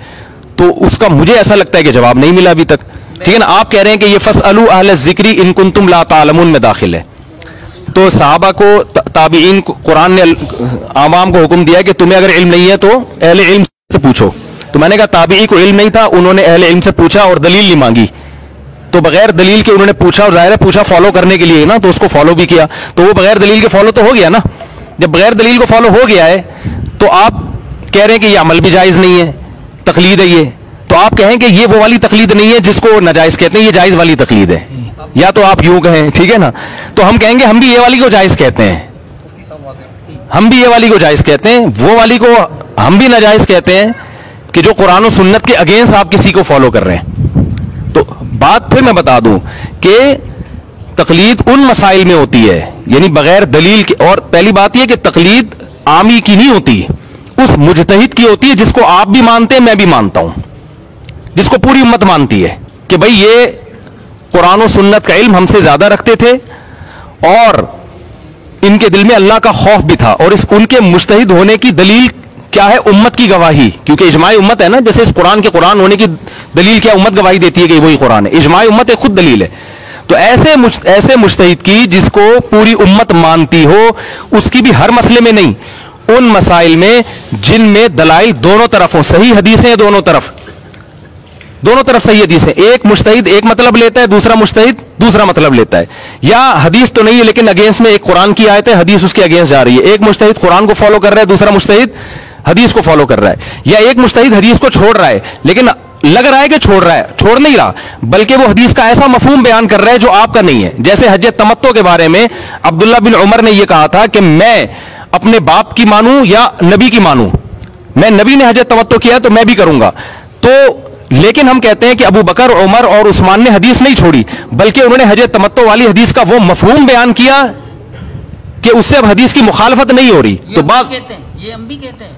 S2: تو اس کا مجھے ایسا لگتا ہے کہ جواب نہیں ملا ابھی تک, ٹھیک ہے نا. آپ کہہ رہے ہیں کہ یہ فاسألوا اہل الذکر ان کنتم لا تعلمون میں داخل ہے. تو صحابہ کو, تابعین کو, قرآن نے عوام کو حکم دیا کہ تمہیں اگر علم نہیں ہے تو اہل علم سے پوچھو. تو میں نے کہا تابعی کو علم نہیں تھا, انہوں نے اہل علم سے پوچھا اور دلیل نہیں مانگی, تو بغیر دلیل کے انہوں نے پوچھا, اور ظاہر ہے پوچھا فالو کرنے کے لیے نا, تو اس کو فالو بھی کیا, تو وہ بغیر دلیل کے فالو تو ہو گیا نا. جب بغیر دلیل کو فالو ہو گیا ہے, تو آپ کہہ رہے ہیں کہ یہ عمل بھی جائز نہیں ہے, تقلید ہے یہ. تو آپ کہیں کہ یہ وہ والی تقلید نہیں ہے جس کو ناجائز کہتے ہیں, یہ جائز والی تقلید ہے, یا تو آپ یوں کہیں, ٹھیک ہے نا. تو ہم کہیں گے ہم بھی یہ والی کو جائز کہتے ہیں, ہم بھی یہ والی کو جائز کہتے ہیں, وہ والی کو ہم بھی ناجائز کہتے ہیں کہ جو قرآن و سنت کے اگینسٹ آپ کسی کو فالو کر رہے ہیں. تو بات پھر میں بتا دوں کہ تقلید ان مسائل میں ہوتی ہے, یعنی بغیر دلیل کے. اور پہلی بات یہ کہ تقلید عامی کی نہیں ہوتی, اس مجتہد کی ہوتی ہے جس کو آپ بھی مانتے ہیں, میں بھی مانتا ہوں, جس کو پوری امت مانتی ہے کہ بھئی یہ قرآن و سنت کا علم ہم سے زیادہ رکھتے تھے, اور ان کے دل میں اللہ کا خوف بھی تھا, اور اس ان کے مجتہد ہونے کی دلیل کیا ہے؟ امت کی گواہی, کیونکہ اجماع امت ہے نا. جیسے اس قرآن کے قرآن ہونے کی دلیل کیا؟ امت گواہی دیتی ہے کہ وہی قرآن ہے. اجماع امت ایک خود دلیل ہے. تو ایسے مجتہد کی جس کو پوری امت مانتی ہو, اس کی بھی ہر مسئلے میں نہیں, ان مسائل میں جن میں دلائل دونوں طرف ہوں, صحیح حدیثیں دونوں طرف صحیح حدیث ہے. ایک مجتہد ایک مطلب لیتا ہے, دوسرا مجتہد دوسرا مطلب لیتا ہے, یا حدیث تو نہیں ہے لیکن اگینسٹ میں ایک قرآن کی آیت ہے, حدیث اس کے اگینسٹ جا رہی ہے. ایک مجتہد قرآن کو فالو کر رہا ہے, دوسرا مجتہد حدیث کو فالو کر رہا ہے. یا ایک مجتہد حدیث کو چھوڑ رہا ہے, لیکن لگ رہا ہے کہ چھوڑ رہا ہے, چھوڑ نہیں رہا, بلکہ وہ حدیث کا ایسا مفہوم بیان کر رہا ہے جو آپ کا نہیں ہے. جیسے حج تمتع کے بارے میں عبداللہ بن عمر نے یہ کہا تھا کہ میں اپنے باپ کی مانوں یا نبی کی مانوں, میں نبی نے حج تمتع کیا تو میں بھی کروں گا. تو لیکن ہم کہتے ہیں کہ ابو بکر, عمر اور عثمان نے حدیث نہیں چھوڑی, بلکہ انہوں نے حج تمتع والی حدیث کا وہ مفہوم بیان کیا کہ اس سے اب حدیث کی مخالفت نہیں ہو رہی. تو بعض
S1: یہ ہم بھی کہتے ہیں,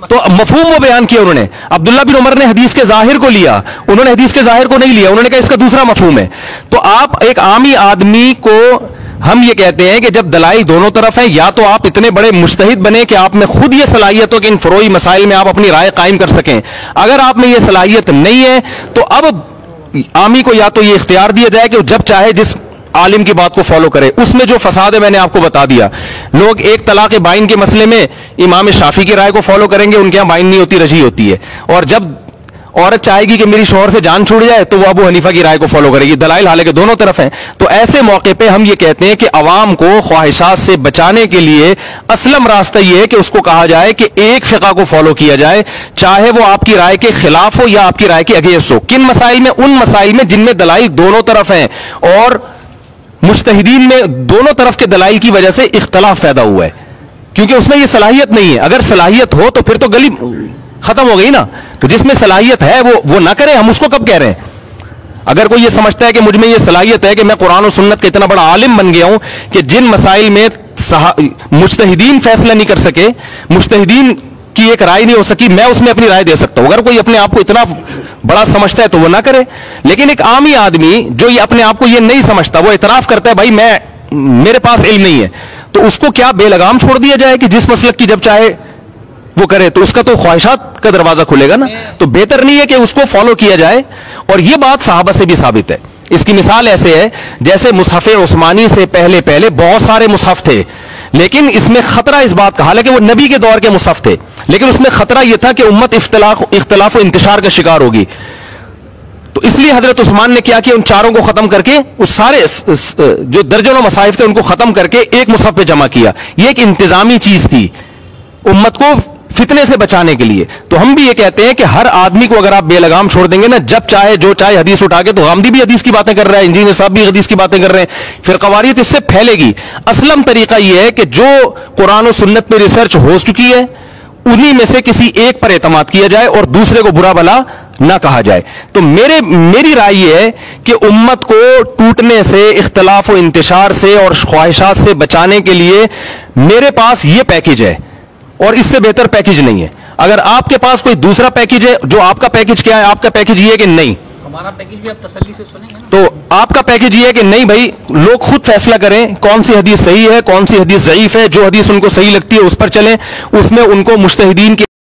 S2: تو مفہوم وہ بیان کیا انہوں نے. عبداللہ بن عمر نے حدیث کے ظاہر کو لیا, انہوں نے حدیث کے ظاہر کو نہیں لیا, انہوں نے کہا اس کا دوسرا مفہوم ہے. تو آپ ایک عامی آدمی کو ہم یہ کہتے ہیں کہ جب دلائل دونوں طرف ہیں, یا تو آپ اتنے بڑے مجتہد بنے کہ آپ میں خود یہ صلاحیت ہو کہ ان فروعی مسائل میں آپ اپنی رائے قائم کر سکیں. اگر آپ میں یہ صلاحیت نہیں ہے تو اب عامی کو یا تو یہ اختیار دیا جائے کہ جب چاہے جس عالم کی بات کو فالو کرے. اس میں جو فساد ہے میں نے آپ کو بتا دیا. لوگ ایک طلاق بائن کے مسئلے میں امام شافعی کی رائے کو فالو کریں گے, ان کے یہاں بائن نہیں ہوتی, رجی ہوتی ہے. اور جب عورت چاہے گی کہ میری شوہر سے جان چھوڑ جائے تو وہ ابو حنیفہ کی رائے کو فالو کرے گی. دلائل حالانکہ دونوں طرف ہیں. تو ایسے موقع پہ ہم یہ کہتے ہیں کہ عوام کو خواہشات سے بچانے کے لیے اسلم راستہ یہ ہے کہ اس کو کہا جائے کہ ایک فقہ کو فالو کیا جائے, چاہے وہ آپ کی رائے کے خلاف ہو یا آپ کی رائے کے اگینسٹ ہو. کن مسائل میں؟ ان مسائل میں جن میں دلائل دونوں طرف ہیں اور مجتہدین میں دونوں طرف کے دلائل کی وجہ سے اختلاف پیدا ہوا ہے, کیونکہ اس میں یہ صلاحیت نہیں ہے. اگر صلاحیت ہو تو پھر تو گلی ختم ہو گئی نا. تو جس میں صلاحیت ہے وہ نہ کرے, ہم اس کو کب کہہ رہے ہیں؟ اگر کوئی یہ سمجھتا ہے کہ مجھ میں یہ صلاحیت ہے کہ میں قرآن و سنت کا اتنا بڑا عالم بن گیا ہوں کہ جن مسائل میں مجتہدین فیصلہ نہیں کر سکے, مجتہدین کی ایک رائے نہیں ہو سکی, میں اس میں اپنی رائے دے سکتا ہوں. اگر کوئی اپنے آپ کو اتنا بڑا سمجھتا ہے تو وہ نہ کرے. لیکن ایک عامی آدمی جو یہ اپنے آپ کو یہ نہیں سمجھتا, وہ اعتراف کرتا ہے بھائی میرے پاس علم نہیں ہے, تو اس کو کیا بے لگام چھوڑ دیا جائے کہ جس مسلک کی جب چاہے وہ کرے؟ تو اس کا تو خواہشات کا دروازہ کھلے گا نا. تو بہتر نہیں ہے کہ اس کو فالو کیا جائے. اور یہ بات صحابہ سے بھی ثابت ہے.
S5: اس کی مثال ایسے ہے جیسے مصحف عثمانی سے پہلے پہلے بہت سارے مصحف تھے، لیکن اس میں خطرہ اس بات کا، حالانکہ وہ نبی کے دور کے مصحف تھے، لیکن اس میں خطرہ یہ تھا کہ امت اختلاف و انتشار کا شکار ہوگی. تو اس لیے حضرت عثمان نے کیا ان چاروں کو ختم کر کے اس سارے جو درجنوں مصاحف تھے ان کو ختم کر کے ایک مصحف پہ جمع کیا. یہ ایک انتظامی چیز تھی امت کو فتنے سے بچانے کے لیے. تو ہم بھی یہ کہتے ہیں کہ ہر آدمی کو اگر آپ بے لگام چھوڑ دیں گے نا، جب چاہے جو چاہے حدیث اٹھا کے، تو غامدی بھی حدیث کی باتیں کر رہا ہے، انجینئر صاحب بھی حدیث کی باتیں کر رہے ہیں، فرقواریت اس سے پھیلے گی. اسلم طریقہ یہ ہے کہ جو قرآن و سنت میں ریسرچ ہو چکی ہے انہی میں سے کسی ایک پر اعتماد کیا جائے اور دوسرے کو برا بھلا نہ کہا جائے. تو میری رائے یہ ہے کہ امت کو ٹوٹنے سے، اختلاف و انتشار سے اور خواہشات سے بچانے کے لیے میرے پاس یہ پیکج ہے اور اس سے بہتر پیکج نہیں ہے. اگر آپ کے پاس کوئی دوسرا پیکج ہے، جو آپ کا پیکج کیا ہے؟ آپ کا پیکج یہ ہے کہ نہیں،
S1: ہمارا پیکج بھی آپ تسلی سے سنیں گے.
S5: تو آپ کا پیکج یہ ہے کہ نہیں بھائی، لوگ خود فیصلہ کریں کون سی حدیث صحیح ہے، کون سی حدیث ضعیف ہے. جو حدیث ان کو صحیح لگتی ہے اس پر چلیں، اس میں ان کو مجتہدین کی